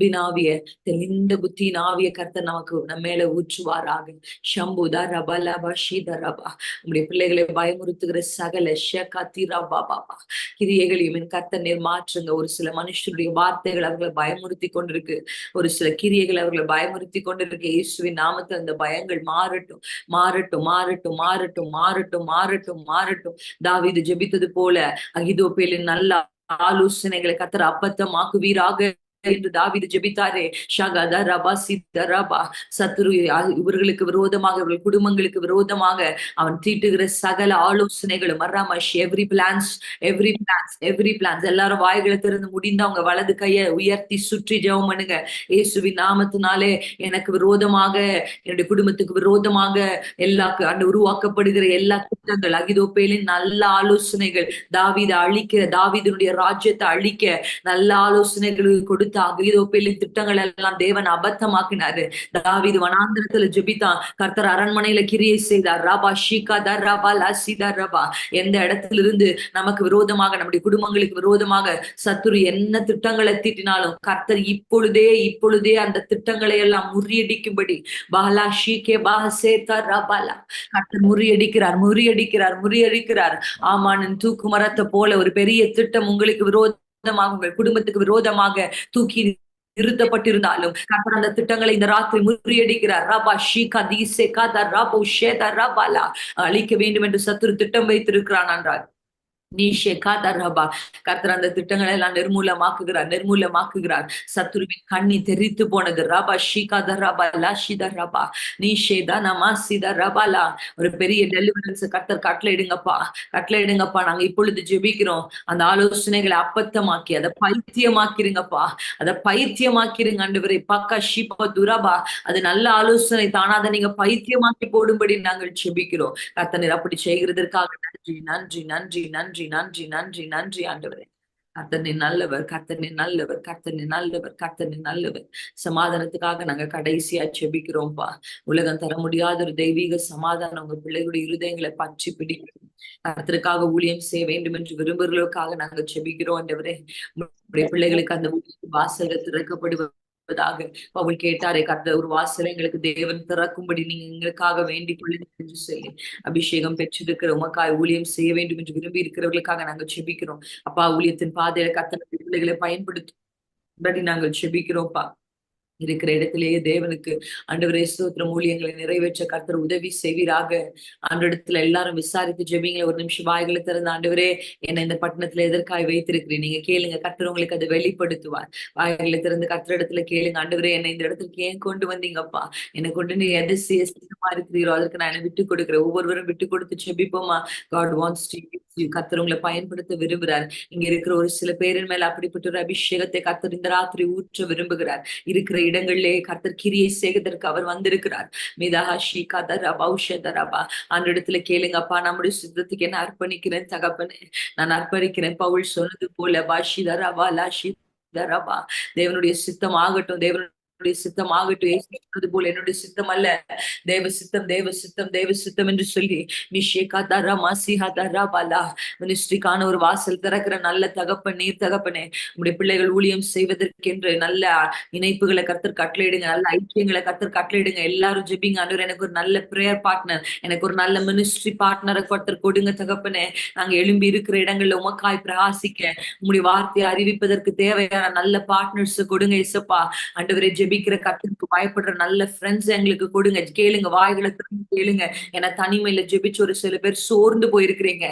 அன்பின் ஆவிய, தெளிந்த புத்தியின் ஆவிய கர்த்தர் நமக்கு நம்ம மேல ஊற்றுவாராக. ஷம்புதா ரபா லபா ஷீதா ரபா. உங்களுடைய பிள்ளைகளை பயமுறுத்துகிற சகல ஷகதி ரபா பாபா கிரியைகளையும் என் கர்த்தர் நீர் மாற்றுங்க. ஒரு சில மனுஷருடைய வார்த்தைகள் அவர்களை பயமுறுத்தி கொண்டிருக்கு. ஒரு சில கிரியைகள் அவர்களை பயமுறுத்தி கொண்டிருக்கு. இயேசுவின் நாமத்தில் அந்த பயங்கள் மாறட்டும், மாறட்டும், மாறட்டும், மாறட்டும், மாறட்டும், மாறட்டும், மாறட்டும். தாவீது ஜெபித்தது போல அகிதோப்பேலின் நல்ல ஆலோசனைகளை கர்த்தர் அபத்தமாக்குவீராக என்று தாவீது ஜெபித்தாரே. ஷகத ரபா சித்த ரபா. சத்துரு இவர்களுக்கு விரோதமாக, இவர்கள் குடும்பங்களுக்கு விரோதமாக அவன் தீட்டுகிற சகல ஆலோசனைகளும் மராமஷ் எவ்ரி பிளான்ஸ் எல்லாரும் வாய்களை திறந்து முடிந்து அவங்க வலது கையை உயர்த்தி சுற்றி ஜெபம் பண்ணுங்க. இயேசுவின் நாமத்தினாலே எனக்கு விரோதமாக, என்னுடைய குடும்பத்துக்கு விரோதமாக எல்லா அந்த உருவாக்கப்படுகிற எல்லா திட்டங்கள், அகிதோப்பேலின் நல்ல ஆலோசனைகள், தாவீதினுடைய ராஜ்யத்தை அழிக்க நல்ல ஆலோசனைகள் கொடுத்த அகிதோப்பேலின் திட்டங்கள் எல்லாம் தேவன் அபத்தமாக்கினாரு. தாவீது வனாந்திரத்துல ஜெபித்தான், கர்த்தர் அரண்மனையில கிரியை செய்தார். ரபா ஷீகா தர் ரபா லசிதா ரபா. எந்த இடத்திலிருந்து நமக்கு விரோதமாக, நம்முடைய குடும்பங்களுக்கு விரோதமாக சத்துரு என்ன திட்டங்களை தீட்டினாலும் கர்த்தர் இப்பொழுதே அந்த திட்டங்களை எல்லாம் முறியடிக்கும்படி பாலா ஷீகே பாசேதா ரபாலா கர்த்தர் முறியடிக்கிறார். ஆமானின் தூக்கு மரத்தை போல ஒரு பெரிய திட்டம் உங்களுக்கு விரோதமாக, உங்கள் குடும்பத்துக்கு விரோதமாக தூக்கி நிறுத்தப்பட்டிருந்தாலும் கர்த்தர் அந்த திட்டங்களை இந்த ராத்திரி முறியடிக்கிறார். ரபா ஷீகா தீசே காதா ரபோ ஷேதா ரபாலா. அழிக்க வேண்டும் என்று சத்துரு திட்டம் வைத்திருக்கிறான் என்றார். கர்த்தர் அந்த திட்டங்களை எல்லாம் நிர்மூலமாக்குகிறார். சத்துருவின் கண்ணி தெரித்து போனது. ரபா ஷீகாத ரபா லாஷித ரபா நீஷேதா நமாசித ரபாலா. ஒரு பெரிய டெலிவரன்ஸ் கர்த்தர் கட்டளையிடுங்கப்பா. நாங்க இப்பொழுது ஜெபிக்கிறோம். அந்த ஆலோசனைகளை அப்பத்தமாக்கி அதை பைத்தியமாக்கிருங்கப்பா. அதை பைத்தியமாக்கிருங்க ஆண்டவரே. பக்கா ஷிபா துரபா. அது நல்ல ஆலோசனை தானா, அதை நீங்க பைத்தியமாக்கி போடும்படி நாங்கள் ஜெபிக்கிறோம். கர்த்தர் அப்படி செய்கிறதற்காக நன்றி, நன்றி, நன்றி, நன்றி, நன்றி, நன்றி, நன்றி ஆண்டவரே. கர்த்தர் நல்லவர். சமாதானத்துக்காக நாங்க கடைசியா ஜெபிக்கிறோம்ப்பா. உலகம் தர முடியாத ஒரு தெய்வீக சமாதானம் உங்க பிள்ளைகளுடைய இருதயங்களை பற்றி பிடிக்கும். கர்த்தருக்காக ஊழியம் செய்ய வேண்டும் என்று விரும்புகிறவர்களுக்காக நாங்க ஜெபிக்கிறோம் ஆண்டவரே. உங்களுடைய பிள்ளைகளுக்கு அந்த வாசல்கள் திறக்கப்படுவதாக பவுல் கேட்டாரே, கர்த்தர் ஒரு வாசலை எங்களுக்கு தேவன் திறக்கும்படி நீங்க எங்களுக்காக வேண்டிக் கொள்ளுங்க என்று சொல்லி அபிஷேகம் பெற்றிருக்கிற உமக்காய் ஊழியம் செய்ய வேண்டும் என்று விரும்பி இருக்கிறவர்களுக்காக நாங்கள் ஜெபிக்கிறோம். அப்பா, ஊழியத்தின் பாதையில கர்த்தர் பிள்ளைகளை பயன்படுத்தி நாங்கள் ஜெபிக்கிறோம்ப்பா. இருக்கிற இடத்திலேயே தேவனுக்கு ஆண்டவரே ஸ்தோத்திரம், ஊழியங்களை நிறைவேற்ற கர்த்தர் உதவி செய்வீராக. ஆண்டவரிடத்துல எல்லாரும் விசாரித்து ஜெபிங்க. ஒரு நிமிஷம் வாய்களை திறந்த, ஆண்டவரே என்னை இந்த பட்டணத்துல எதற்காய் வைத்திருக்கிறேன் நீங்க கேளுங்க. கர்த்தர் உங்களுக்கு அதை வெளிப்படுத்துவார். வாய்களை திறந்து கர்த்தரிடத்துல கேளுங்க. ஆண்டவரே என்னை இந்த இடத்துக்கு ஏன் கொண்டு வந்தீங்கப்பா? என்னை கொண்டு நீ எதை சித்தமா இருக்கிறீரோ அதற்கு நான் என்னை விட்டு கொடுக்குறேன். ஒவ்வொருவரும் விட்டு கொடுத்து ஜெபிப்போமா. God wants to use you. கர்த்தர் உங்களை பயன்படுத்த விரும்புகிறார். இங்க இருக்கிற ஒரு சில பேரின் மேல அப்படிப்பட்ட ஒரு அபிஷேகத்தை கர்த்தர் இந்த ராத்திரி ஊற்ற விரும்புகிறார். இருக்கிற இடங்களிலே கர்த்தர் கிரியை செய்வதற்கு அவர் வந்திருக்கிறார். மிதஹா ஷீகாதரபா உஷதரபா. அந்த இடத்துல கேளுங்கப்பா, நம்முடைய சித்தத்துக்கு என்ன அர்ப்பணிக்கிறேன் தகப்பனே, நான் அர்ப்பணிக்கிறேன். பவுல் சொன்னது போல பாஷிதரபா லாஷிதரபா. தேவனுடைய சித்தம் ஆகட்டும், தேவனுடைய சித்தம் ஆகட்டும். சொன்னது போல என்னுடைய சித்தம் அல்ல, தேவ சித்தம் என்று சொல்லி மினிஸ்ட்ரிக்கான ஒரு வாசல் திறக்கிற நல்ல தகப்பன் நீர் தகப்பனே. உங்களுடைய பிள்ளைகள் ஊழியம் செய்வதற்கென்று நல்ல இணைப்புகளை கர்த்தர் கட்டளையிடுங்க, நல்ல ஐக்கியங்களை கர்த்தர் கட்டளையிடுங்க. எல்லாரும் ஜெபிங்க. ஆண்டவரே எனக்கு ஒரு நல்ல பிரேயர் பார்ட்னர், எனக்கு ஒரு நல்ல மினிஸ்ட்ரி பார்ட்னரை கர்த்தர் கொடுங்க தகப்பனே. நாங்க எழும்பி இருக்கிற இடங்கள்ல உமக்காய் பிரகாசிக்க, உங்களுடைய வார்த்தையை அறிவிப்பதற்கு தேவையான நல்ல பார்ட்னர்ஸ் கொடுங்க இசப்பா. ஆண்டவரே ஜெபிக்கிற கர்த்தருக்கு பயப்படுற நல்ல ஃப்ரெண்ட்ஸ் எங்களுக்கு கொடுங்க. கேளுங்க, வாய்களை திறந்து கேளுங்க. ஏன்னா தனிமையில ஜெபிச்சு ஒரு சில பேர் சோர்ந்து போயிருக்கிறீங்க.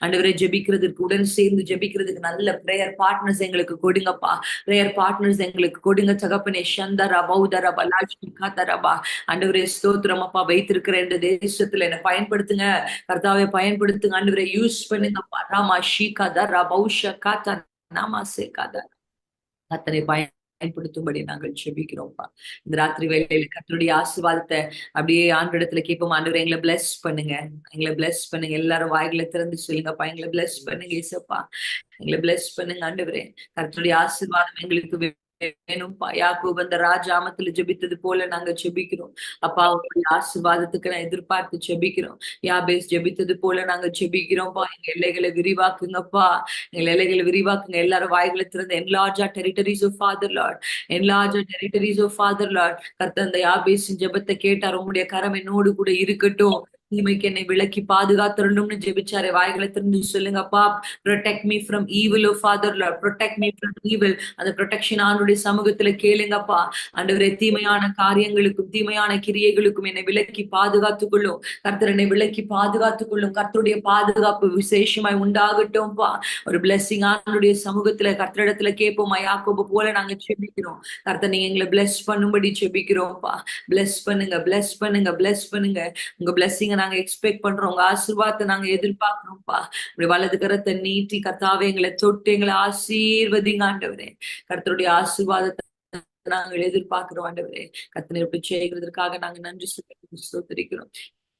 ஆண்டவரே ஜெபிக்கிறதுக்கு, உடன் சேர்ந்து ஜெபிக்கிறதுக்கு நல்ல பிரேயர் பார்ட்னர்ஸ் எங்களுக்கு கொடுங்கப்பா. பிரேயர் பார்ட்னர்ஸ் எங்களுக்கு கொடுங்க தகப்பனே. சந்தரா பௌதரபா லாஷிகாதரபா. ஆண்டவரே ஸ்தோத்திரம் அப்பா. வைத்திருக்கிற இந்த தேசத்துல என்ன பயன்படுத்துங்க கர்த்தாவை, பயன்படுத்துங்க ஆண்டவரே. யூஸ் பண்ணுங்கப்பா. ராமா ஷீகாதரா பௌஷகாதா நாமாசே காதா. கர்த்தரை பயன்படுத்தும்படி நாங்கள் ஜெபிக்கிறோம்ப்பா. இந்த ராத்திரி வேளையில கர்த்தருடைய ஆசீர்வாதத்தை அப்படியே ஆண்டவரிடத்துல கேட்போம். ஆண்டவரே எங்களை பிளஸ் பண்ணுங்க, எங்களை பிளஸ் பண்ணுங்க. எல்லாரும் வாய்களை திறந்து சொல்லுங்கப்பா, எங்களை பிளஸ் பண்ணுங்க இயேசுப்பா, எங்களை பிளஸ் பண்ணுங்க ஆண்டவரே. கர்த்தருடைய ஆசீர்வாதம் எங்களுக்கு வேணும்பா. யாக்கோபு அந்த ராஜாமத்துல ஜெபித்தது போல நாங்க ஜெபிக்கிறோம் அப்பா. உங்களுடைய ஆசீர்வாதத்துக்கு நான் எதிர்பார்த்து ஜெபிக்கிறோம். யாபேஸ் ஜெபித்தது போல நாங்க ஜெபிக்கிறோம்ப்பா. எங்க எல்லைகளை விரிவாக்குங்கப்பா. எங்க எல்லைகளை விரிவாக்குங்க. எல்லாரும் வாய்களை திறந்து enlarge our territories of Father Lord. enlarge our territories of Father Lord. கர்த்தர் அந்த யாபேசின் ஜெபத்தை கேட்டார். உங்களுடைய கரம் என்னோடு கூட இருக்கட்டும். தீமைக்கு என்னை விலக்கி பாதுகாத்துடணும்னு ஜெபிச்சாரு. வாய்களை திறந்து சொல்லுங்கப்பா. protect me from evil, oh Father Lord. protect me from evil. அந்த ப்ரொடெக்ஷன் ஆண்டுடைய சமூகத்துல கேளுங்கப்பா. ஆண்டவரே, தீமையான காரியங்களுக்கும் தீமையான கிரியைகளுக்கும் என்னை விலக்கி பாதுகாத்துக் கொள்ளும். கர்த்தர் என்னை விலக்கி பாதுகாத்துக் கொள்ளும். கர்த்தருடைய பாதுகாப்பு விசேஷமாய் உண்டாகட்டும்பா. ஒரு பிளெஸிங் ஆண்டுடைய சமூகத்துல கர்த்தரிடத்துல கேட்போமா. யாக்கோபு போல நாங்க செபிக்கிறோம். கர்த்தர் நீங்க எங்களை பிளஸ் பண்ணும்படி செபிக்கிறோம்ப்பா. பிளஸ் பண்ணுங்க, பிளஸ் பண்ணுங்க, பிளஸ் பண்ணுங்க. உங்க பிளெஸிங்க நாங்க எக்ஸ்பெக்ட் பண்றோம். உங்க ஆசீர்வாதத்தை நாங்க எதிர்பார்க்கிறோம்ப்பா. வலது கரத்தை நீட்டி கர்த்தாவே எங்களை தொட்டு எங்களை ஆசீர்வதிங்க ஆண்டவரே. கர்த்தருடைய ஆசீர்வாதத்தை நாங்கள் எதிர்பார்க்கிறோம் ஆண்டவரே. கர்த்தனை இப்படி செய்கிறதற்காக நாங்க நன்றி ஸ்தோத்திரிக்கிறோம்.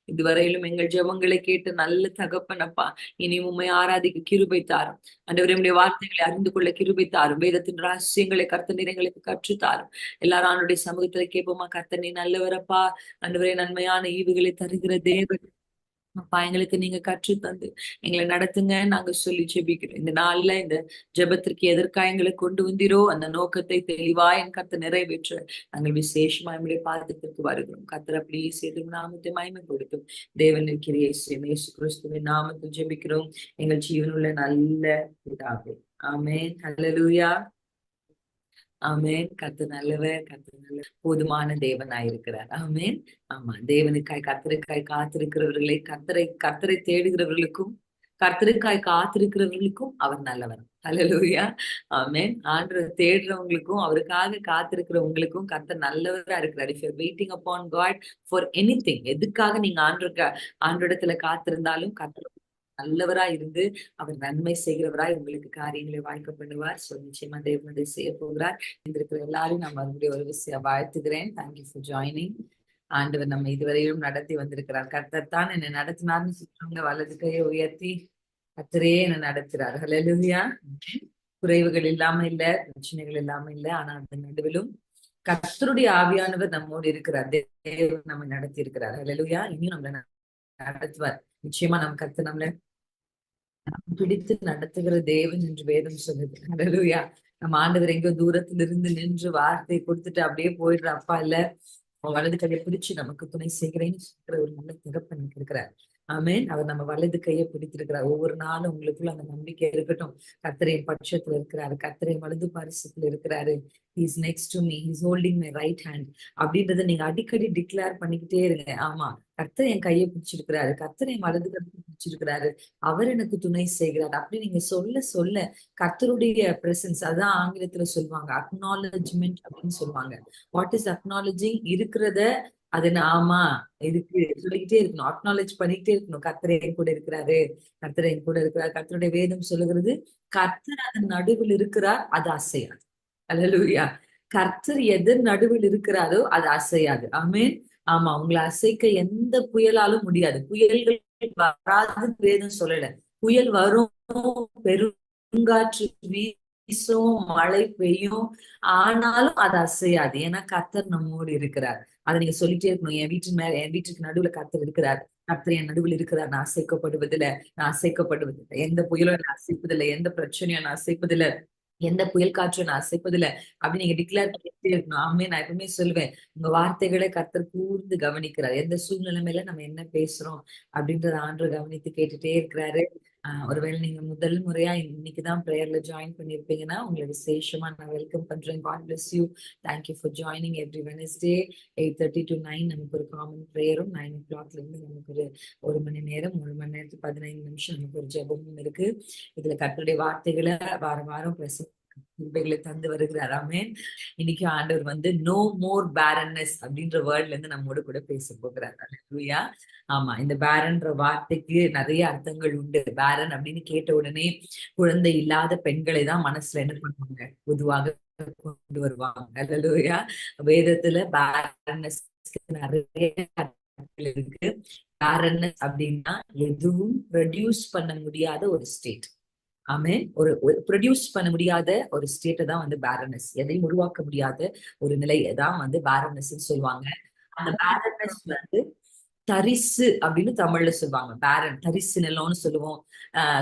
இதுவரையிலும் எங்கள் ஜெபங்களை கேட்டு நல்ல தகப்பனப்பா. இனி உண்மை ஆராதிக்க கிருபை தாரும் ஆண்டவரே. உம்முடைய வார்த்தைகளை அறிந்து கொள்ள கிருபை தாரும். வேதத்தின் ரகசியங்களை கர்த்தர் எங்களுக்கு கற்றுத்தாரும். எல்லாரும் அவனுடைய சமூகத்துல கேட்போமா. கர்த்தர் நீ நல்லவரப்பா. ஆண்டவரே, நன்மையான ஈவுகளை தருகிற தேவன் அப்பா. எங்களுக்கு நீங்க கற்று தந்து எங்களை நடத்துங்க நாங்க சொல்லி ஜெபிக்கிறோம். இந்த நாள்ல இந்த ஜெபத்திற்கு எதற்காக எங்களை கொண்டு வந்தீரோ அந்த நோக்கத்தை தெளிவா என் கர்த்தர் நிறைவேற்ற நாங்கள் விசேஷமா நம்முடைய பாதத்திற்கு வருகிறோம். கர்த்தர் அப்படியே செய்து நாமத்தை மகிமை கொடுக்கும். தேவன் இருக்கிற இயேசு கிறிஸ்துவின் நாமத்தில் ஜெபிக்கிறோம் எங்கள் ஜீவனுள்ள நல்ல பிதாவே. ஆமென். ஹல்லேலூயா. ஆமென். கர்த்தர் நல்லவர். கர்த்தர் நல்ல போதுமான தேவனாயிருக்கிறார். ஆமென். ஆமா, தேவனுக்காய் கர்த்தருக்காய் காத்திருக்கிறவர்களை கர்த்தரை தேடுகிறவர்களுக்கும் கர்த்தருக்காய் காத்திருக்கிறவர்களுக்கும் அவர் நல்லவர். ஹல்லேலூயா. ஆமென். ஆண்டவரை தேடுறவங்களுக்கும் அவருக்காக காத்திருக்கிறவங்களுக்கும் கர்த்தர் நல்லவரா இருக்கிறார். If you are waiting upon God for anything, எதுக்காக நீங்க ஆண்டவரிடத்துல காத்திருந்தாலும் கர்த்தர் நல்லவரா இருந்து அவர் நன்மை செய்கிறவராய் உங்களுக்கு காரியங்களை வாய்க்க பண்ணுவார். சோ நிச்சயமா தேவன் அதை செய்ய போகிறார். இருக்கிற எல்லாரும் நான் மறுபடியும் ஒரு விஷயம் வாழ்த்துகிறேன். Thank you for joining. ஆண்டவர் நம்ம இதுவரையிலும் நடத்தி வந்திருக்கிறார். கர்த்தர் தான் என்னை நடத்தினார்னு சொல்றவங்க வலது கையை உயர்த்தி கர்த்தரே என்னை நடத்துறார். ஹல்லேலூயா. குறைவுகள் இல்லாம இல்ல, பிரச்சனைகள் இல்லாம இல்ல. ஆனா அந்த நடுவிலும் கர்த்தருடைய ஆவியானவர் நம்மோடு இருக்கிறார். தேவன் நம்ம நடத்தி இருக்கிறார். ஹல்லேலூயா. இனியும் நம்மள நடத்துவார். நிச்சயமா நம்ம கர்த்தர் நம்மள பிடித்து நடத்துகிற தேவன் என்று வேதம் சொல்லுது. ஹல்லேலூயா. நம்ம ஆண்டவர் எங்கோ தூரத்துல இருந்து நின்று வார்த்தை கொடுத்துட்டு அப்படியே போயிடுற அப்பா இல்ல. வலது கையை பிடிச்சு நமக்கு துணை செய்கிறேன்னு சொல்ற ஒரு நல்ல தகப்பன் இருக்கிறார். ஆமென். அவர் நம்ம வலது கையை பிடித்திருக்கிறார். ஒவ்வொரு நாளும் உங்களுக்குள்ள அந்த நம்பிக்கை இருக்கட்டும். கர்த்தரின் பட்சத்துல இருக்கிறாரு. கர்த்தரின் வலது பாரிசத்துல இருக்கிறாரு. He's next to me, he's holding my right hand அப்படின்றத நீங்க அடிக்கடி டிக்ளேர் பண்ணிக்கிட்டே இருங்க. ஆமா, கர்த்தர் என் கையை பிடிச்சிருக்கிறாரு. கர்த்தர் என் வலது கருத்தை பிடிச்சிருக்கிறாரு. அவர் எனக்கு துணை செய்கிறார். அப்படி நீங்க சொல்ல சொல்ல கர்த்தருடைய பிரசன்ஸ், அதான் ஆங்கிலத்துல சொல்லுவாங்க அக்னாலஜ்மெண்ட் அப்படின்னு சொல்லுவாங்க. What is acknowledging? இருக்கிறத அது ஆமா இருக்கு சொல்லிக்கிட்டே இருக்கணும். அக்னாலேஜ் பண்ணிக்கிட்டே இருக்கணும். கர்த்தர் என் கூட இருக்கிறாரு. கர்த்தர் என் கூட இருக்கிறார். கர்த்தருடைய வேதம் சொல்லுகிறது கர்த்தர் அதன் நடுவில் இருக்கிறார், அது அசையாது. அல்லேலூயா. கர்த்தர் எதன் நடுவில் இருக்கிறாரோ அது அசையாது. ஆமென். ஆமா, உங்களை அசைக்க எந்த புயலாலும் முடியாது. புயல்கள் வராதுன்னு வேதம் சொல்லல. புயல் வரும், பெருங்காற்று வீசும், மழை பெய்யும், ஆனாலும் அது அசையாது. ஏன்னா கர்த்தர் நம்மோடு இருக்கிறார். அதை நீங்க சொல்லிட்டே இருக்கணும். என் வீட்டுக்கு நடுவுல கர்த்தர் இருக்கிறார். கர்த்தர் என் நடுவில் இருக்கிறார். நான் அசைக்கப்படுவதில்லை, நான் அசைக்கப்படுவதில்லை. எந்த புயலும் நான் அசைப்பதில்லை, எந்த பிரச்சனையும் நான் அசைப்பதில்லை, எந்த புயல் காற்று நான் அசைப்பதில்லை அப்படின்னு நீங்க டிக்ளேர் பண்ணிட்டே இருக்கணும். ஆமே. நான் எப்பவுமே சொல்லுவேன், உங்க வார்த்தைகளை கர்த்தர் கூர்ந்து கவனிக்கிறார். எந்த சூழ்நிலைமையில நம்ம என்ன பேசுறோம் அப்படின்றத ஆண்டவர் கவனித்து கேட்டுட்டே இருக்கிறாரு. ஒருவேளை நீங்க முதல் முறையா இன்னைக்குதான் பிரேயர்ல ஜாயின் பண்ணிருப்பீங்கன்னா உங்களை விசேஷமா நான் வெல்கம் பண்றேன். God bless you. Thank you for joining. Every Wednesday 8:30 to 9 நமக்கு ஒரு காமன் பிரேயரும், 9 o'clock இருந்து நமக்கு ஒரு மணி நேரம், 1 மணி நேரத்துக்கு 15 நிமிஷம் நமக்கு ஒரு ஜெபமும் இருக்கு. இதுல கர்த்தருடைய வார்த்தைகளை வாரம் வாரம் கிருபைகளை தந்து வருகிறார். ஆமென். இன்னைக்கு ஆண்டவர் வந்து நோ மோர் பேரன்னஸ் அப்படின்ற வேர்ட்ல இருந்து நம்மோடு கூட பேச போகிறார். அல்லேலூயா. ஆமா, இந்த பேரன்ற வார்த்தைக்கு நிறைய அர்த்தங்கள் உண்டு. பேரன் அப்படின்னு கேட்ட உடனே குழந்தை இல்லாத பெண்களை தான் மனசுல என்ன பண்ணுவாங்க, பொதுவாக கொண்டு வருவாங்க. அல்லேலூயா. வேதத்துல பேரன்னஸ் நிறைய அர்த்தங்கள் இருக்கு. பேரன்னஸ் அப்படின்னா எதுவும் ப்ரொடியூஸ் பண்ண முடியாத ஒரு ஸ்டேட். ஆமே. ஒரு ப்ரொடியூஸ் பண்ண முடியாத ஒரு ஸ்டேட்டை தான் வந்து பேரனஸ். எதையும் உருவாக்க முடியாத ஒரு நிலையை தான் வந்து பேரனஸ் சொல்லுவாங்க. அந்த பேரனஸ் வந்து தரிசு அப்படின்னு தமிழ்ல சொல்லுவாங்க. பேரன் தரிசு நிலம்னு சொல்லுவோம்.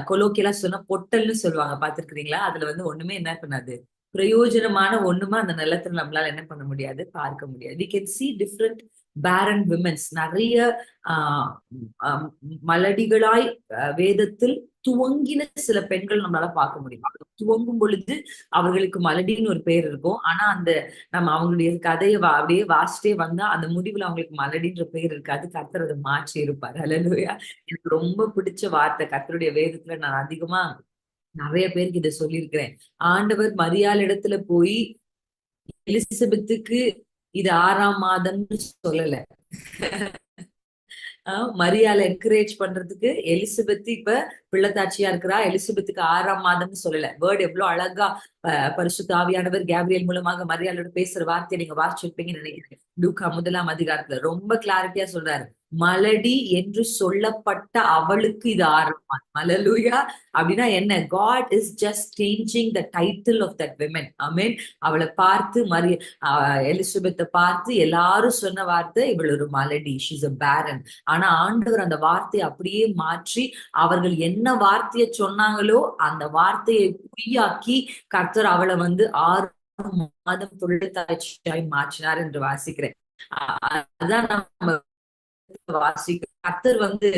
கொலோக்கியலா சொன்னா பொட்டல்னு சொல்லுவாங்க. பாத்துருக்கீங்களா? அதுல வந்து ஒண்ணுமே என்ன பண்ணாது, பிரயோஜனமான ஒண்ணுமா அந்த நிலத்துல நம்மளால என்ன பண்ண முடியாது, பார்க்க முடியாது. we can see different barren women's. நிறைய ஆஹ் ஆஹ் மலடிகளாய் வேதத்தில் துவங்கின சில பெண்கள் நம்மளால பார்க்க முடியும். துவங்கும் பொழுது அவர்களுக்கு மலடின்னு ஒரு பேர் இருக்கும். ஆனா அந்த நம்ம அவங்களுடைய கதையை அப்படியே வாசிட்டே வந்தா அந்த முடிவுல அவங்களுக்கு மலடின்ற பேர் இருக்காது. கர்த்தர் அதை மாற்றி இருப்பாரு. ஹல்லேலூயா. எனக்கு ரொம்ப பிடிச்ச வார்த்தை கர்த்தருடைய வேதத்துல. நான் அதிகமா நிறைய பேருக்கு இதை சொல்லியிருக்கிறேன். ஆண்டவர் மரியாள் இடத்துல போய் எலிசபெத்துக்கு இது 6ஆம் மாதம்னு சொல்லல. மரியாதை என்கரேஜ் பண்றதுக்கு எலிசபெத் இப்ப பிள்ளைத்தாட்சியா இருக்கிறா. எலிசபெத்துக்கு 6ஆம் மாதம்னு சொல்லல. வேர்ட் எவ்வளவு அழகா பரிசுத்த ஆவியானவர் கேப்ரியல் மூலமாக மரியாதையோட பேசுற வார்த்தையை நீங்க வாசிச்சிருப்பீங்கன்னு நினைக்கிறேன். லூக்கா 1ஆம் அதிகாரத்துல ரொம்ப கிளாரிட்டியா சொல்றாரு. மலடி என்று சொல்லப்பட்ட அவளுக்கு இது 6ஆம் மாதம். ஹல்லேலூயா. அப்படின்னா என்ன? God is just changing the title of that women. Amen. அவளை பார்த்து எலிசபெத்தை பார்த்து எல்லாரும் சொன்ன வார்த்தை, இவள் ஒரு மலடி, ஷீஸ் அ பேரன். ஆனா ஆண்டவர் அந்த வார்த்தையை அப்படியே மாற்றி அவர்கள் என்ன வார்த்தையை சொன்னாங்களோ அந்த வார்த்தையை பொய்யாக்கி கர்த்தர் அவளை வந்து 6 மாதம் தொழிற்சாய் மாற்றினார் என்று வாசிக்கிறேன். அதான் நம்ம வாசிக்கிறோம். கர்த்தர் வந்து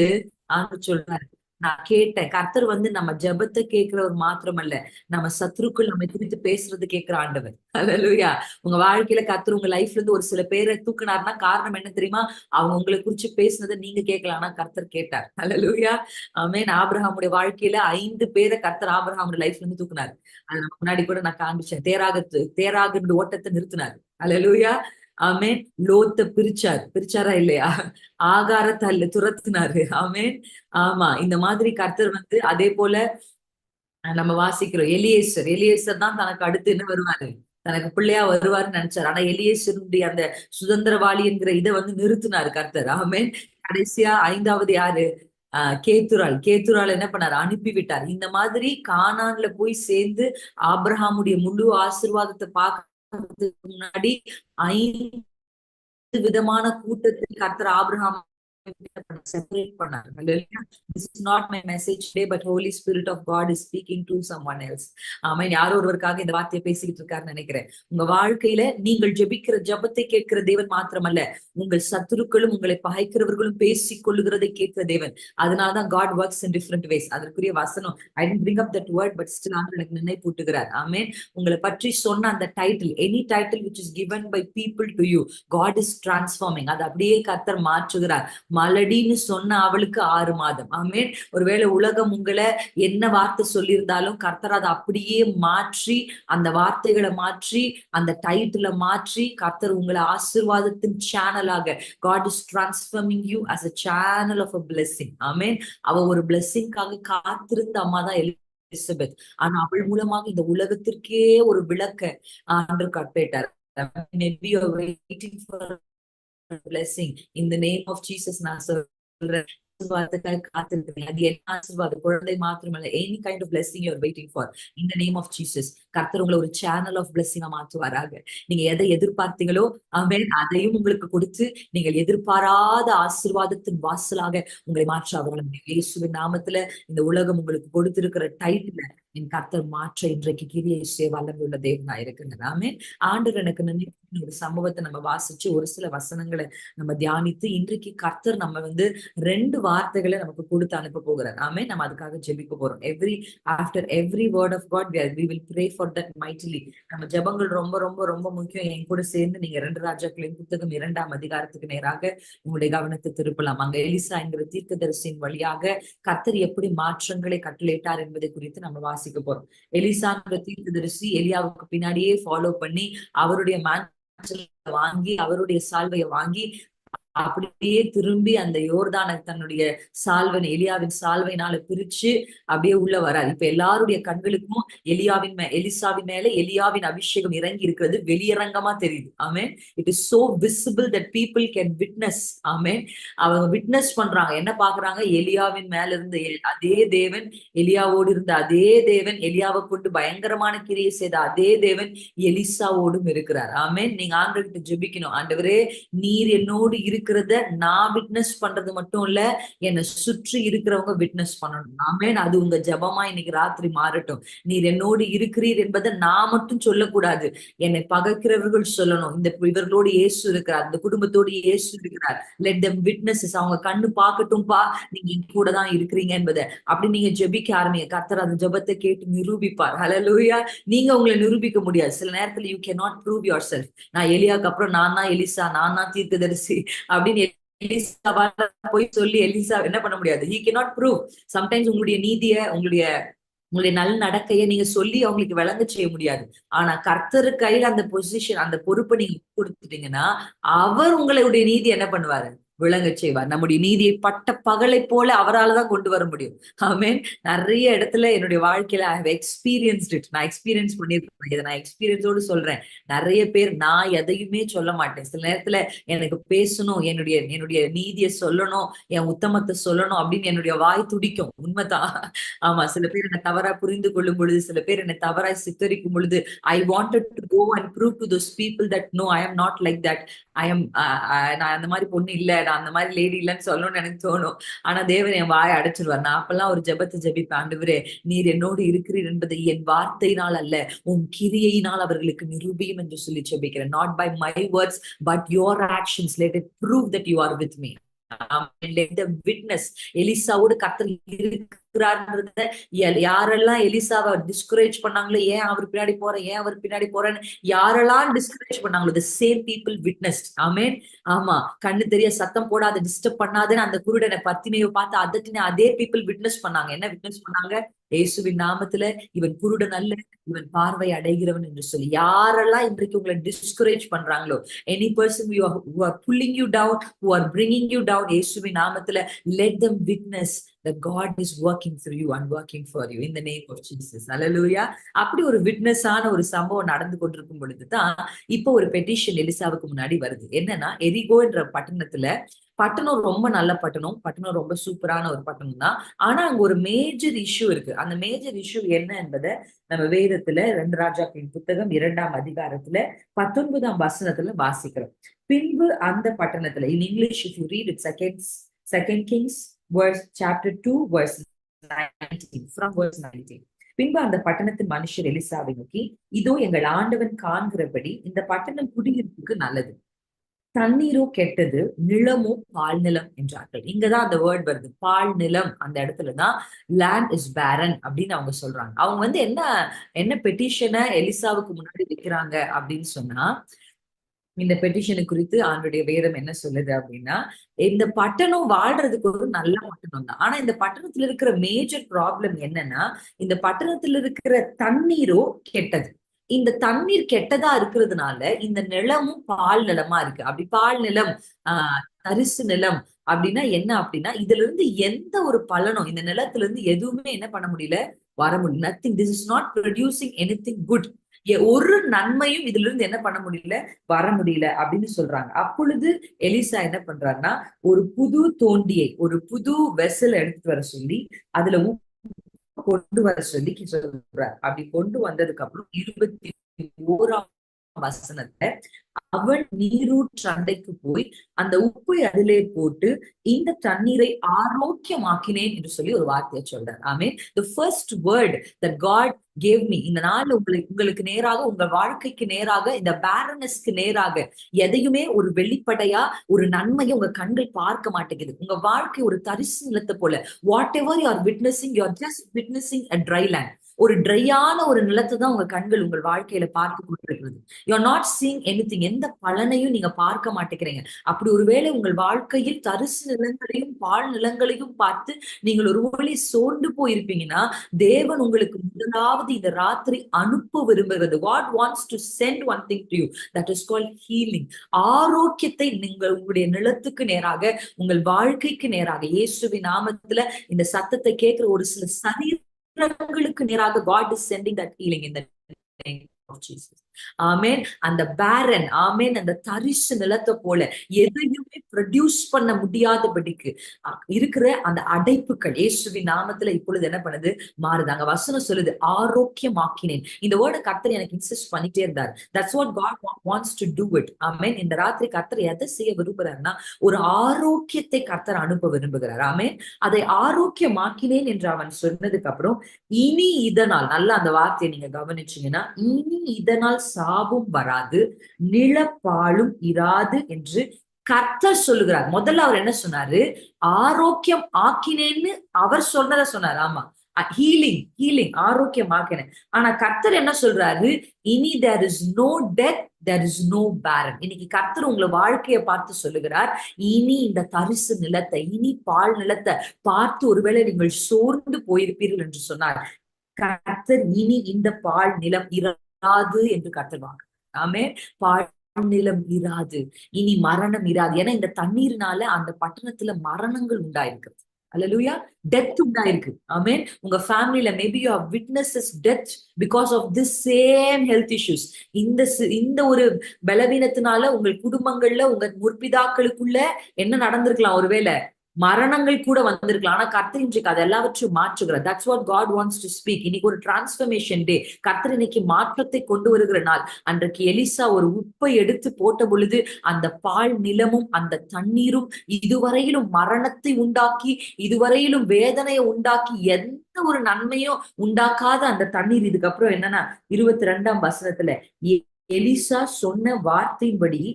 ஆண்டு சொல்றாரு. நான் கேட்டேன். கர்த்தர் வந்து நம்ம ஜெபத்தை கேட்கிறவர் மாத்திரமல்ல, நம்ம சத்துருக்கள் நம்மை குறித்து பேசுறது கேட்கிற ஆண்டவர். ஹல்லேலூயா. உங்க வாழ்க்கையில கர்த்தர் உங்க லைஃப்ல இருந்து ஒரு சில பேரை தூக்குனாருன்னா காரணம் என்ன தெரியுமா? அவங்க உங்களை குறிச்சு பேசுனதை நீங்க கேட்கலாம். ஆனா கர்த்தர் கேட்டார். ஹல்லேலூயா. ஆமென். ஆபிரகாமுடைய வாழ்க்கையில 5 பேரை கர்த்தர் ஆபிரகாமுடைய லைஃப்ல இருந்து தூக்குனாரு. அது நான் முன்னாடி கூட நான் காண்பிச்சேன். தேராக ஓட்டத்தை நிறுத்தினாரு. ஹல்லேலூயா. ஆமென். லோத்த பிரிச்சாரா இல்லையா? ஆகாரத்தை அல்ல துரத்துனாரு. ஆமென். ஆமா. இந்த மாதிரி கர்த்தர் வந்து அதே போல நம்ம வாசிக்கிறோம். எலியேசர் தான் தனக்கு அடுத்து என்ன வருவாரு, தனக்கு பிள்ளையா வருவாருன்னு நினைச்சாரு. ஆனா எலியேசருடைய அந்த சுதந்திரவாளி என்கிற இதை வந்து நிறுத்தினாரு கர்த்தர். ஆமென். கடைசியா 5வது யாரு? கேத்துரால் என்ன பண்ணாரு? அனுப்பி விட்டார். இந்த மாதிரி கானான்ல போய் சேர்ந்து ஆபிரகாமுடைய முழு ஆசீர்வாதத்தை பார்க்கறதுக்கு முன்னாடி 5 விதமான கூட்டத்தில் கர்த்தர் ஆபிரகாம் செப்பரேட் பண்ணார். This is not my message today, but Holy Spirit of God is speaking to someone else. ஆமென். யாரோ ஒருவருக்காக இந்த வார்த்தையை பேசிக்கிட்டு இருக்காருன்னு நினைக்கிறேன். உங்க வாழ்க்கையில நீங்கள் ஜெபிக்கிற ஜெபத்தை கேட்கிற தேவன் மாத்திரமல்ல, உங்கள் சத்துருக்களும் உங்களை பகைக்கிறவர்களும் பேசிக் கொள்ளுகிறதை கேட்கிற தேவன். அதனாலதான் God works in different ways. அதற்குரிய வசனம் I didn't bring up that word, but still ஆண்டவர் எனக்கு நினைப்பூட்டுகிறார். ஆமென். உங்களை பற்றி சொன்ன அந்த title, any title which is given by people to you, God is transforming. அது அப்படியே கர்த்தர் மாற்றுகிறார். மலடின்னு சொன்ன அவளுக்கு 6 மாதம். ஆமென். ஒருவேளை உலகம் உங்களை என்ன வார்த்தை சொல்லியிருந்தாலும் கர்த்தர் அதை அப்படியே மாற்றி, அந்த வார்த்தைகளை மாற்றி, அந்த டைட்டில மாற்றி, கர்த்தர் உங்களை ஆசீர்வாதத்தின் சேனலாக God is transforming you as a channel of a blessing. ஆமென். அவ ஒரு பிளெஸிங்காக காத்திருந்த அம்மா தான் எலிசபெத். ஆனா அவள் மூலமாக இந்த உலகத்திற்கே ஒரு விளக்க ஆண்டவர் கற்பேட்டார். Maybe you are waiting for blessing in the name of Jesus. நான் சொல்றேன், ஆசீர்வாதத்துக்காக காத்திருக்கிறேன். அது என்ன ஆசீர்வாதம்? குழந்தை மாத்திரமல்ல, any kind of blessing you are waiting for in the name of Jesus. கர்த்தர் உங்களை ஒரு சேனல் ஆஃப் பிளெஸிங்கா மாற்றுவாராக. நீங்க எதை எதிர்பார்த்தீங்களோ ஆமென், அதையும் உங்களுக்கு கொடுத்து நீங்கள் எதிர்பாராத ஆசீர்வாதத்தின் வாசலாக உங்களை மாற்ற அவர்கள் இயேசுவின் நாமத்துல இந்த உலகம் உங்களுக்கு கொடுத்திருக்கிற டைட்டில என் கர்த்தர் மாற்ற இன்றைக்கு கிரியை செய்ய வல்லமை உள்ள தேவனா இருக்கிறார். ஆமென். ஆண்டவர் எனக்கு நினைவு ஒரு சம்பவத்தை நம்ம வாசிச்சு ஒரு சில வசனங்களை நம்ம தியானித்து இன்றைக்கு கர்த்தர் நம்ம வந்து 2 வார்த்தைகளை நமக்கு கொடுத்து அனுப்ப போகிறார். ஆமென். நம்ம அதுக்காக ஜெபிக்க போறோம். After every word of God we will pray for that mightily. நம்ம ஜெபங்கள் ரொம்ப ரொம்ப ரொம்ப முக்கியம். என் கூட சேர்ந்து நீங்க 2 ராஜாக்களின் புத்தகம் 2ஆம் அதிகாரத்துக்கு நேராக உங்களுடைய கவனத்தை திருப்பலாம். அங்க எலிசா என்கிற தீர்க்கதரிசியின் வழியாக கர்த்தர் எப்படி மாற்றங்களை கட்டளையிட்டார் என்பதை குறித்து நம்ம வாசிக்க போறோம். எலிசாங்கிற தீர்க்கதரிசி எலியாவுக்கு பின்னாடியே ஃபாலோ பண்ணி அவருடைய வாங்கி அவருடைய சால்வையை வாங்கி அப்படியே திரும்பி அந்த யோர்தானை தன்னுடைய சால்வன் எலியாவின் சால்வையினால பிரிச்சு அப்படியே உள்ள வராரு. இப்ப எல்லாருடைய கண்களுக்கும் எலிசாவின் மேல எலியாவின் அபிஷேகம் இறங்கி இருக்கிறது வெளியரங்கமா தெரியுது. Amen. It is so visible that people can witness. Amen. அவங்க விட்னஸ் பண்றாங்க. என்ன பாக்குறாங்க? எலியாவின் மேல இருந்த அதே தேவன், எலியாவோடு இருந்த அதே தேவன், எலியாவை கொண்டு பயங்கரமான கிரியை செய்த அதே தேவன் எலிசாவோடும் இருக்கிறார். ஆமென். நீங்க ஆண்டவர்கிட்ட ஜெபிக்கணும். ஆண்டவரே, நீர் என்னோடு இருக்கிறத நான் விட்னஸ் பண்றது மட்டும் இல்ல, என்னை சுற்றி இருக்கிறவங்க விட்னஸ் பண்ணணும். ஆமென். அது உங்க ஜெபமா இன்னைக்கு ராத்திரி மாறட்டும். நீர் என்னோடு இருக்கிறீர் என்பதை நான் மட்டும் சொல்லக்கூடாது, என்னை பகைக்கிறவர்கள் சொல்லணும். இவர்களோடு இயேசு இருக்கிறார், இந்த குடும்பத்தோடு இயேசு இருக்கிறார். Let them witnesses. அவங்க கண்ணு பார்க்கட்டும்பா, நீங்க என் கூட தான் இருக்கிறீங்க என்பதை. அப்படி நீங்க ஜெபிக்க ஆரம்பிங்க. கர்த்தர் அந்த ஜெபத்தை கேட்டு நிரூபிப்பார். ஹல்லேலூயா. நீங்க உங்களை நிரூபிக்க முடியாது. சில நேரத்துல you can not prove your self. நான் எலியாக்கு அப்புறம் நான் தான் எலிசா, நான் தான் தீர்க்கதரிசி அப்படின்னு எலிசா போய் சொல்லி எலிசா என்ன பண்ண முடியாது. He can not prove. Sometimes உங்களுடைய நீதியை, உங்களுடைய நல் நடக்கையை நீங்க சொல்லி அவங்களுக்கு விளங்க செய்ய முடியாது. ஆனா கர்த்தர் கையில அந்த பொசிஷன், அந்த பொறுப்பை நீங்க கொடுத்துட்டீங்கன்னா, அவர் உங்களுடைய நீதி என்ன பண்ணுவாரு? விளங்க செய்வார். நம்முடைய நீதியை பட்ட பகலை போல அவரால் தான் கொண்டு வர முடியும். ஆமென். நிறைய இடத்துல என்னுடைய வாழ்க்கையில ஐ ஹவ் எக்ஸ்பீரியன்ஸ்ட் இட். நான் எக்ஸ்பீரியன்ஸ் பண்ணிருக்கேன். இதை நான் எக்ஸ்பீரியன்ஸோடு சொல்றேன். நிறைய பேர் நான் எதையுமே சொல்ல மாட்டேன். சில நேரத்துல எனக்கு பேசணும், என்னுடைய நீதியை சொல்லணும், என் உத்தமத்தை சொல்லணும் அப்படின்னு என்னுடைய வாய் துடிக்கும். உண்மைதான். ஆமா. சில பேர் என்னை தவறா புரிந்து கொள்ளும் பொழுது, சில பேர் என்னை தவறாய் சித்தரிக்கும் பொழுது, I wanted to go and prove to those people that no, I am not like that. I am நான் அந்த மாதிரி பொண்ணு இல்ல, நான் அந்த மாதிரி லேடி இல்லைன்னு சொல்லணும்னு எனக்கு தோணும். ஆனா தேவன் என் வாயை அடைச்சிருவார். நான் அப்பெல்லாம் ஒரு ஜெபத்தை ஜெபிப்பேன். ஆண்டவரே, நீர் என்னோடு இருக்கிறீர் என்பதை என் வார்த்தையினால் அல்ல, உன் கிரியையினால் அவர்களுக்கு நிரூபியும் என்று சொல்லி ஜெபிக்கிறேன். Not by my words but your actions, let it prove that you are with me. Witness. எலிசாவோடு கர்த்தர் இருக்கிறார்ன்றத யாரெல்லாம் எலிசாவை டிஸ்கரேஜ் பண்ணாங்களோ, ஏன் அவர் பின்னாடி போறேன், ஏன் அவர் பின்னாடி போறேன்னு யாரெல்லாம் டிஸ்கரேஜ் பண்ணாங்களோ, the same people witnessed. ஆமென். ஆமா. கண்ணு தெரிய சத்தம் போடாத, டிஸ்டர்ப் பண்ணாதுன்னு அந்த குருடனை பத்திமையை பார்த்து அதட்டின அதே பீப்புள் விட்னஸ் பண்ணாங்க. என்ன விட்னஸ் பண்ணாங்க? இயேசுவின் நாமத்துல இவன் குருடன் அல்ல, இவன் பார்வை அடைகிறவன் என்று சொல்லி. யாரெல்லாம் இன்றைக்கு உங்களை டிஸ்கரேஜ் பண்றாங்களோ, any person who are pulling you down, who are bringing you down, இயேசுவின் நாமத்துல let them witness that God is working through you and working for you in the name of Jesus. Hallelujah. அப்படி ஒரு witness ஆன ஒரு சம்பவம் நடந்து கொண்டிருக்கும் பொழுதுதான் இப்போ ஒரு பெட்டிஷன் எலிசாவுக்கு முன்னாடி வருது. என்னன்னா, எரிகோ என்ற பட்டணம் ரொம்ப நல்ல பட்டணம், ரொம்ப சூப்பரான ஒரு பட்டணம் தான். ஆனா அங்க ஒரு மேஜர் இஷ்யூ இருக்கு. அந்த மேஜர் இஷ்யூ என்ன என்பதை நம்ம வேதத்துல 2 ராஜாக்களின் புத்தகம் 2ஆம் அதிகாரத்துல 19ஆம் வசனத்துல வாசிக்கிறோம். பின்பு அந்த பட்டணத்துல, in English if you read it, second Kings chapter 2 verse 19, from verse 19. பின்பு அந்த பட்டணத்தின் மனுஷர் எலிசாவை நோக்கி, இதோ எங்கள் ஆண்டவன் காண்கிறபடி இந்த பட்டணம் குடியிருப்புக்கு நல்லது, தண்ணீரோ கெட்டது, நிலமோ பால் நிலம் என்றார்கள். இங்கதான் அந்த வேர்ட் வருது, பால் நிலம். அந்த இடத்துலதான் லேண்ட் இஸ் பேரன் அப்படின்னு அவங்க சொல்றாங்க. அவங்க என்ன பெட்டிஷனை எலிசாவுக்கு முன்னாடி வைக்கிறாங்க அப்படின்னு சொன்னா, இந்த பெட்டிஷனு குறித்து ஆண்டுடைய வேதம் என்ன சொல்லுது அப்படின்னா, இந்த பட்டணம் வாழ்றதுக்கு ஒரு நல்ல பட்டணம் தான். ஆனா இந்த பட்டணத்துல இருக்கிற மேஜர் ப்ராப்ளம் என்னன்னா, இந்த பட்டணத்துல இருக்கிற தண்ணீரோ கெட்டது. இந்த தண்ணீர் கெட்டதா இருக்கிறதுனால இந்த நிலமும் பால் நிலமா இருக்கு. அப்படி பால் நிலம், தரிசு நிலம் அப்படின்னா என்ன அப்படின்னா, இதுல இருந்து எந்த ஒரு பலனும், இந்த நிலத்துல இருந்து எதுவுமே என்ன பண்ண முடியல, வர முடியல. Nothing, this is not producing anything good. ஒரு நன்மையும் இதுல இருந்து என்ன பண்ண முடியல, வர முடியல அப்படின்னு சொல்றாங்க. அப்பொழுது எலிசா என்ன பண்றாருன்னா, ஒரு புது வெசல் எடுத்துட்டு வர சொல்லி, அதுல கொண்டு வர சொல்லி சொல்றார். அப்படி கொண்டு வந்ததுக்கு அப்புறம் 21ஆம் வசனத்தை, அவன் நீரூற்று அண்டைக்கு போய் அந்த உப்பை அதிலே போட்டு இந்த தண்ணீரை ஆரோக்கியமாக்கினேன் என்று சொல்லி ஒரு வார்த்தையை சொல்றார். ஆமென். The first word that God gave me, இந்த நாள் உங்களுக்கு நேராக, உங்க வாழ்க்கைக்கு நேராக, இந்த பேரனஸ்க்கு நேராக எதையுமே ஒரு வெளிப்படையா ஒரு நன்மையை உங்க கண்கள் பார்க்க மாட்டேங்குது. உங்க வாழ்க்கை ஒரு தரிசு நிலத்தை போல. What ever you are witnessing, you are just witnessing a dry land. ஒரு ட்ரையான ஒரு நிலத்தை தான் உங்க கண்கள் உங்கள் வாழ்க்கையில பார்த்து கொண்டிருக்கிறது. You are not seeing anything. எந்த பலனையும் நீங்க பார்க்க மாட்டேங்கிறீங்க. அப்படி ஒருவேளை உங்கள் வாழ்க்கையில் தரிசு நிலங்களையும் பால் நிலங்களையும் பார்த்து நீங்கள் ஒருவேளை சோர்ந்து போயிருப்பீங்கன்னா, தேவன் உங்களுக்கு முதலாவது இந்த ராத்திரி அனுப்ப விரும்புகிறது. God wants to send one thing to you, that is called healing. ஆரோக்கியத்தை நீங்கள் உங்களுடைய நிலத்துக்கு நேராக, உங்கள் வாழ்க்கைக்கு நேராக இயேசுவின் நாமத்துல இந்த சத்தத்தை கேட்கிற ஒரு சில சரீரங்களுக்கு நேராக God is sending that healing in the name of Jesus. ஆமேன். அந்த பேரன், ஆமேன், அந்த தரிசு நிலத்தை போல எதையுமே ப்ரொடியூஸ் பண்ண முடியாதபடிக்கு இருக்கிற அந்த அடைப்புகள் இயேசுவின் நாமத்துல இப்பொழுது என்ன பண்ணுது? மாறுதாங்க. வசனம் சொல்லுது, ஆரோக்கியமாக்கினேன். இந்த வேர்டை கர்த்தர் எனக்கு இன்சிஸ்ட் பண்ணிட்டே இருந்தார். That's what God wants to do it. ஆமேன். இந்த ராத்திரி கர்த்தர் எதை செய்ய விரும்புகிறார்னா, ஒரு ஆரோக்கியத்தை கர்த்தர் அனுப்ப விரும்புகிறார். ஆமேன். அதை ஆரோக்கியமாக்கினேன் என்று அவன் சொன்னதுக்கு அப்புறம், இனி இதனால், நல்லா அந்த வார்த்தையை நீங்க கவனிச்சீங்கன்னா, இனி இதனால் சாபம் வராது, நிலப்பாலும் இராது என்று கர்த்தர் சொல்லுகிறார். முதல்ல அவர் என்ன சொன்னாரு? ஆரோக்கியம் ஆக்கினேன்னு அவர் சொன்னதை சொன்னார். ஆமா, ஹீலிங், ஹீலிங், ஆரோக்கியம் ஆக்கினேன். ஆனா கர்த்தர் என்ன சொல்றாரு? இனி there is no death, there is no barren. இன்னைக்கு கர்த்தர் உங்களை வாழ்க்கையை பார்த்து சொல்லுகிறார், இனி இந்த தரிசு நிலத்தை, இனி பால் நிலத்தை பார்த்து ஒருவேளை நீங்கள் சோர்ந்து போயிருப்பீர்கள் என்று சொன்னார். கர்த்தர் இனி இந்த பால் நிலம் இராது என்று கர்த்தர் வாங்க. ஆமே, பால் நிலம் இராது, இனி மரணம் இராது. ஏன்னா இந்த தண்ணீர்னால அந்த பட்டணத்துல மரணங்கள் உண்டாயிருக்கு. அல்லேலூயா, டெத் உண்டாயிருக்கு. ஆமேன். உங்க ஃபேமிலில maybe you have witnesses death because of this same health issues. இந்த ஒரு பலவீனத்தினால உங்கள் குடும்பங்கள்ல உங்க முற்பிதாக்களுக்குள்ள என்ன நடந்திருக்கலாம்? ஒருவேளை மரணங்கள் கூட வந்திருக்கலாம். ஆனா கர்த்தர் இன்றைக்கு அது எல்லாவற்றையும் மாற்றுகிறார். That's what God wants to speak. இன்னைக்கு ஒரு டிரான்ஸ்பர்மேஷன் டே. கர்த்தர் இன்னைக்கு மாற்றத்தை கொண்டு வருகிற நாள். அன்றைக்கு எலிசா ஒரு உப்பை எடுத்து போட்ட பொழுது அந்த பால் நிலமும் அந்த தண்ணீரும் இதுவரையிலும் மரணத்தை உண்டாக்கி, இதுவரையிலும் வேதனையை உண்டாக்கி, எந்த ஒரு நன்மையும் உண்டாக்காத அந்த தண்ணீர் இதுக்கப்புறம் என்னன்னா 22ஆம் வசனத்துல எலிசா சொன்ன வார்த்தையின்படி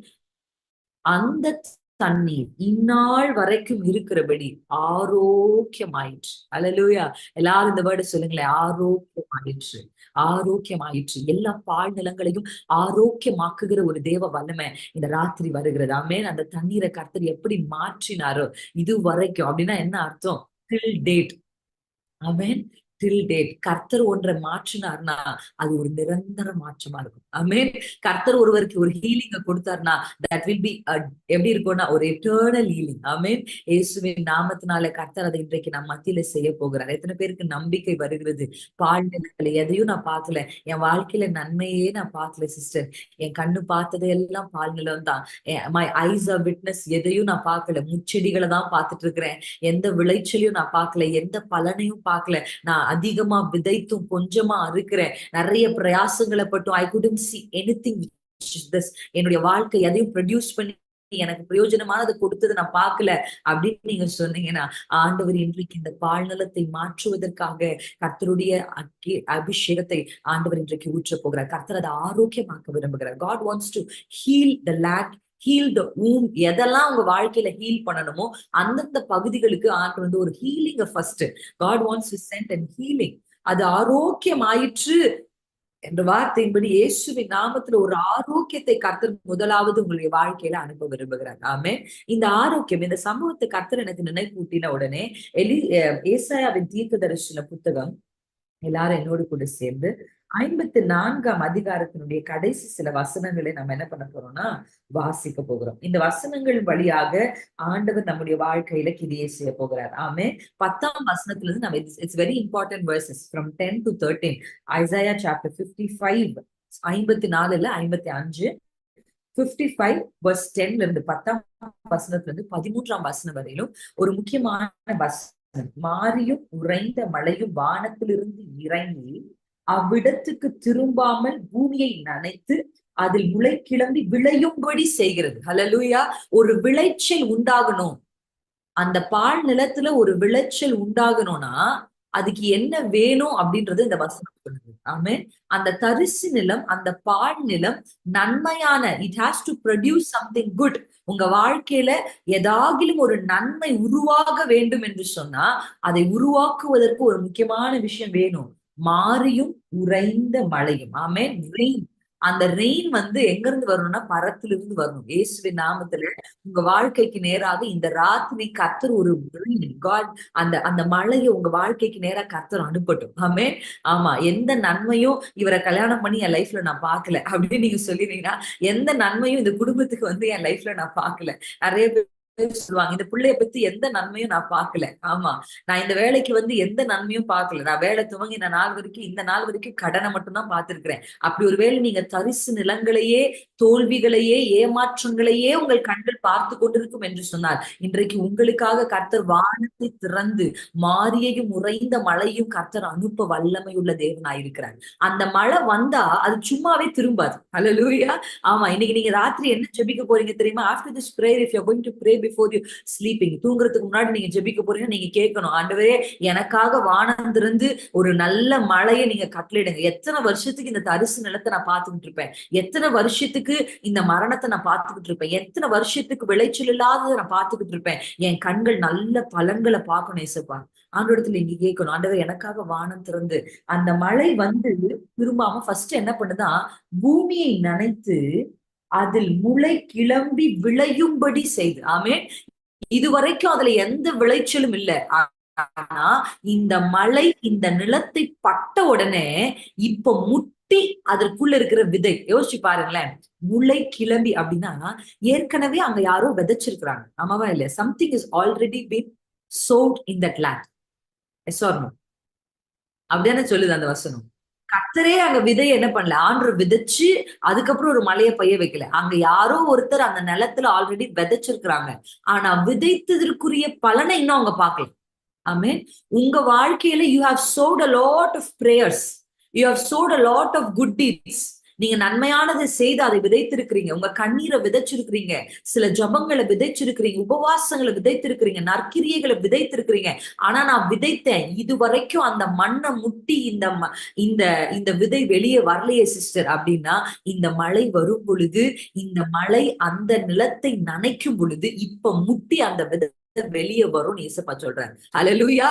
அந்த தண்ணீர் இந்நாள் வரைக்கும் இருக்கிறபடி ஆரோக்கியமாயிற்று. அல்லேலூயா. எல்லாரும் இந்த வேர்டு சொல்லுங்களேன், ஆரோக்கியமாயிற்று, ஆரோக்கியமாயிற்று. எல்லா பால் நிலங்களையும் ஆரோக்கியமாக்குகிற ஒரு தேவ வல்லமை இந்த ராத்திரி வருகிறது. ஆமேன். அந்த தண்ணீரை கர்த்தர் எப்படி மாற்றினாரோ இது வரைக்கும், அப்படின்னா என்ன அர்த்தம்? Till date. Amen. Till date. கர்த்தர் ஒன்றை மாற்றினார்னா அது ஒரு நிரந்தர மாற்றமா இருக்கும். ஆமேன். கர்த்தர் ஒருவருக்கு ஒரு ஹீலிங்க கொடுத்தார்னா தட் வில் பி எப்படி இருக்கும்னா ஒரு எட்டர்னல் ஹீலிங். ஆமேன். இயேசுவின் நாமத்தினால கர்த்தர் அதை இன்றைக்கு நம்ம மத்தியில செய்ய போகிறார். எத்தனை பேருக்கு நம்பிக்கை வருகிறது? பால் நிலத்துல எதையும் நான் பார்க்கல, என் வாழ்க்கையில நன்மையே நான் பார்க்கல சிஸ்டர், என் கண்ணு பார்த்தது எல்லாம் பால் நிலம் தான், மை ஐஸ் ஆர் விட்னஸ், எதையும் நான் பார்க்கல, முச்செடிகளை தான் பார்த்துட்டு இருக்கிறேன், எந்த விளைச்சலையும் நான் பார்க்கல, எந்த பலனையும் பார்க்கல, நான் அதிகமா விதைத்தும் கொஞ்சமா அறுக்கிறேன், நிறைய பிரயாசங்களை பட்டும் ஐ couldn't see anything which is this. என்னுடைய வாழ்க்கை எதையும் ப்ரொடியூஸ் பண்ணி எனக்கு பிரயோஜனமானதை கொடுத்தது நான் பார்க்கல அப்படின்னு நீங்க சொன்னீங்கன்னா, ஆண்டவர் இன்றைக்கு இந்த பால்நிலத்தை மாற்றுவதற்காக கர்த்தருடைய அபிஷேகத்தை ஆண்டவர் இன்றைக்கு ஊற்ற போகிறார். கர்த்தர் அதை ஆரோக்கியமாக்க விரும்புகிறார். God wants to heal the land, heal the womb. எதெல்லாம் உங்க வாழ்க்கையில ஹீல் பண்ணணுமோ அந்தந்த பகுதிகளுக்கு ஆண்டு வந்து ஒரு ஹீலிங்க first God wants to send and healing. அது ஆரோக்கியம் ஆயிற்று என்ற வார்த்தையின்படி இயேசுவின் நாமத்துல ஒரு ஆரோக்கியத்தை கர்த்தர் முதலாவது உங்களுடைய வாழ்க்கையில அனுப்ப விரும்புகிறார். ஆமே. இந்த ஆரோக்கியம், இந்த சம்பவத்தை கர்த்தர் எனக்கு நினைப்பூட்டின உடனே ஏசாயாவின் தீர்க்க தரிசன புத்தகம் எல்லாரும் என்னோடு கூட சேர்ந்து 54ஆம் அதிகாரத்தினுடைய கடைசி சில வசனங்களை நம்ம என்ன பண்ண போறோம்னா வாசிக்க போகிறோம். இந்த வசனங்கள் வழியாக ஆண்டவர் நம்முடைய வாழ்க்கையில கிரியை செய்ய போகிறார். ஆமே. 10ஆம் வசனத்துல இருந்து நம்ம it's very important versus from 10 to 13. Isaiah chapter 55 54 55 55 verse 10ல இருந்து 10ஆம் வசனத்துல இருந்து 13ஆம் வசனம் வரையிலும் ஒரு முக்கியமான வசனம். மாரியும் உறைந்த மழையும் வானத்திலிருந்து இறங்கி அவ்விடத்துக்கு திரும்பாமல் பூமியை நனைத்து அதில் முளை கிளம்பி விளையும்படி செய்கிறது. ஹல்லேலூயா. ஒரு விளைச்சல் உண்டாகணும். அந்த பால் நிலத்துல ஒரு விளைச்சல் உண்டாகணும்னா அதுக்கு என்ன வேணும் அப்படின்றது இந்த வசனம் சொல்லுது. ஆமே. அந்த தரிசு நிலம், அந்த பால் நிலம் நன்மையான, it has to produce something good. உங்க வாழ்க்கையில ஏதாகிலும் ஒரு நன்மை உருவாக வேண்டும் என்று சொன்னா அதை உருவாக்குவதற்கு ஒரு முக்கியமான விஷயம் வேணும். மாரியும் உறைந்த மழையும். ஆமென். ரெயின். அந்த ரெயின் வந்து எங்க இருந்து வரணும்னா பரத்திலிருந்து வரணும். இயேசுவின் நாமத்துல உங்க வாழ்க்கைக்கு நேராக இந்த ராத்திரி கர்த்தர் ஒரு காட் அந்த அந்த மழையை உங்க வாழ்க்கைக்கு நேரா கர்த்தர் அனுப்பட்டும். ஆமென். ஆமா. எந்த நன்மையும் இவரை கல்யாணம் பண்ணி என் லைஃப்ல நான் பார்க்கல அப்படின்னு நீங்க சொல்லிருந்தீங்கன்னா, எந்த நன்மையும் இந்த குடும்பத்துக்கு வந்து என் லைஃப்ல நான் பார்க்கல. நிறைய பேர் சொல்லுவாங்க, இந்த பிள்ளைய பத்தி எந்த நன்மையும் நான் பார்க்கல. ஆமா. நான் இந்த வேலைக்கு வந்து எந்த நன்மையும் பார்க்கல. நான் வேலை துவங்கி இந்த நாள் வரைக்கும் இந்த நாள் வரைக்கும் கடனை மட்டும் தான் பார்த்திருக்கிறேன். அப்படி ஒருவேளை நீங்க தரிசு நிலங்களையே, தோல்விகளையே, ஏமாற்றங்களையே உங்கள் கண்கள் பார்த்து கொண்டிருக்கும் என்று சொன்னார், இன்றைக்கு உங்களுக்காக கர்த்தர் வானத்தை திறந்து மாரியையும் உறைந்த மழையும் கர்த்தர் அனுப்ப வல்லமை உள்ள தேவனாயிருக்கிறார். அந்த மழை வந்தா அது சும்மாவே திரும்பாது. ஹல்லேலூயா. ஆமா. இன்னைக்கு நீங்க ராத்திரி என்ன ஜெபிக்க போறீங்க தெரியுமா? After this prayer if you are going to pray before you sleeping, தூங்குறதுக்கு முன்னாடி நீங்க ஜெபிக்க போறீங்க, நீங்க கேட்கணும், ஆண்டவரே எனக்காக வானம் திறந்து ஒரு நல்ல மழையை நீங்க கட்டளையிடுங்க. எத்தனை வருஷத்துக்கு இந்த தரிசு நிலத்தை நான் பார்த்துக்கிட்டு இருப்பேன், எத்தனை வருஷத்துக்கு இந்த மரணத்தை நான் பார்த்துக்கிட்டு இருப்பேன், எத்தனை வருஷத்துக்கு விளைச்சல் இல்லாததை நான் பார்த்துக்கிட்டு இருப்பேன். என் கண்கள் நல்ல பலன்களை பார்க்கணும் ஏசப்பா. ஆண்டவரத்துல நீங்க கேட்கணும், ஆண்டவர் எனக்காக வானம் திறந்து அந்த மழை வந்து திரும்பாம ஃபர்ஸ்ட் என்ன பண்ணுதான், பூமியை நனைத்து அதில் முளை கிளம்பி விளையும்படி செய்து. ஆமே. இதுவரைக்கும் அதுல எந்த விளைச்சலும் இல்ல. ஆனா இந்த மழை இந்த நிலத்தை பட்ட உடனே இப்ப முட்டி அதற்குள்ள இருக்கிற விதை யோசிச்சு பாருங்களேன். முளை கிளம்பி அப்படின்னா ஏற்கனவே அங்க யாரோ விதைச்சிருக்கிறாங்க. ஆமாவா இல்லையா? Something is already been sowed in that land. Yes or no? அப்படிதானே சொல்லுது அந்த வசனம். கர்த்தரே அங்க விதைய என்ன பண்ணல, ஆண்டவர் விதைச்சு அதுக்கப்புறம் ஒரு மழையை பெய்ய வைக்கல. அங்க யாரோ ஒருத்தர் அந்த நிலத்துல ஆல்ரெடி விதைச்சிருக்கிறாங்க. ஆனா விதைத்ததற்குரிய பலனை இன்னும் அவங்க பார்க்கல. ஆமென். உங்க வாழ்க்கையில you have sowed a lot of prayers, you have sowed a lot of good deeds. நீங்க நன்மையானதை செய்து அதை விதைத்திருக்கிறீங்க. உங்க கண்ணீரை விதைச்சிருக்கிறீங்க, சில ஜபங்களை விதைச்சிருக்கிறீங்க, உபவாசங்களை விதைத்திருக்கிறீங்க, நற்கிரியைகளை விதைத்திருக்கிறீங்க. ஆனா நான் விதைத்தேன், இது வரைக்கும் அந்த மண்ணை முட்டி இந்த இந்த விதை வெளியே வரலையே சிஸ்டர் அப்படின்னா, இந்த மழை வரும் பொழுது, இந்த மழை அந்த நிலத்தை நனைக்கும் பொழுது இப்ப முட்டி அந்த விதை வெளியே வரும் ஏசப்பா சொல்றாரு. ஹல்லேலூயா.